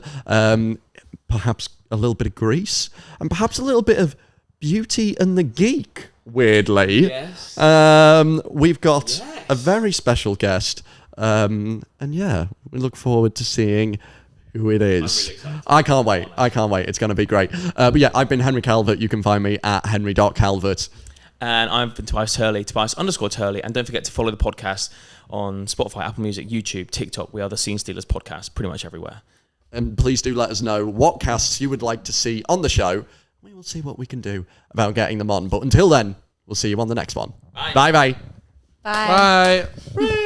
perhaps a little bit of Grease, and perhaps a little bit of Beauty and the Geek. Weirdly, Yes. we've got a very special guest, and yeah, we look forward to seeing who it is. really excited. I can't wait. It's going to be great. But yeah, I've been Henry Calvert. You can find me at henry.calvert. And I've been Tobias Turley, Tobias_Turley. And don't forget to follow the podcast on Spotify, Apple Music, YouTube, TikTok. We are the Scene Stealers podcast, pretty much everywhere. And please do let us know what casts you would like to see on the show. We will see what we can do about getting them on. But until then, we'll see you on the next one. Bye. Bye-bye. Bye. Bye.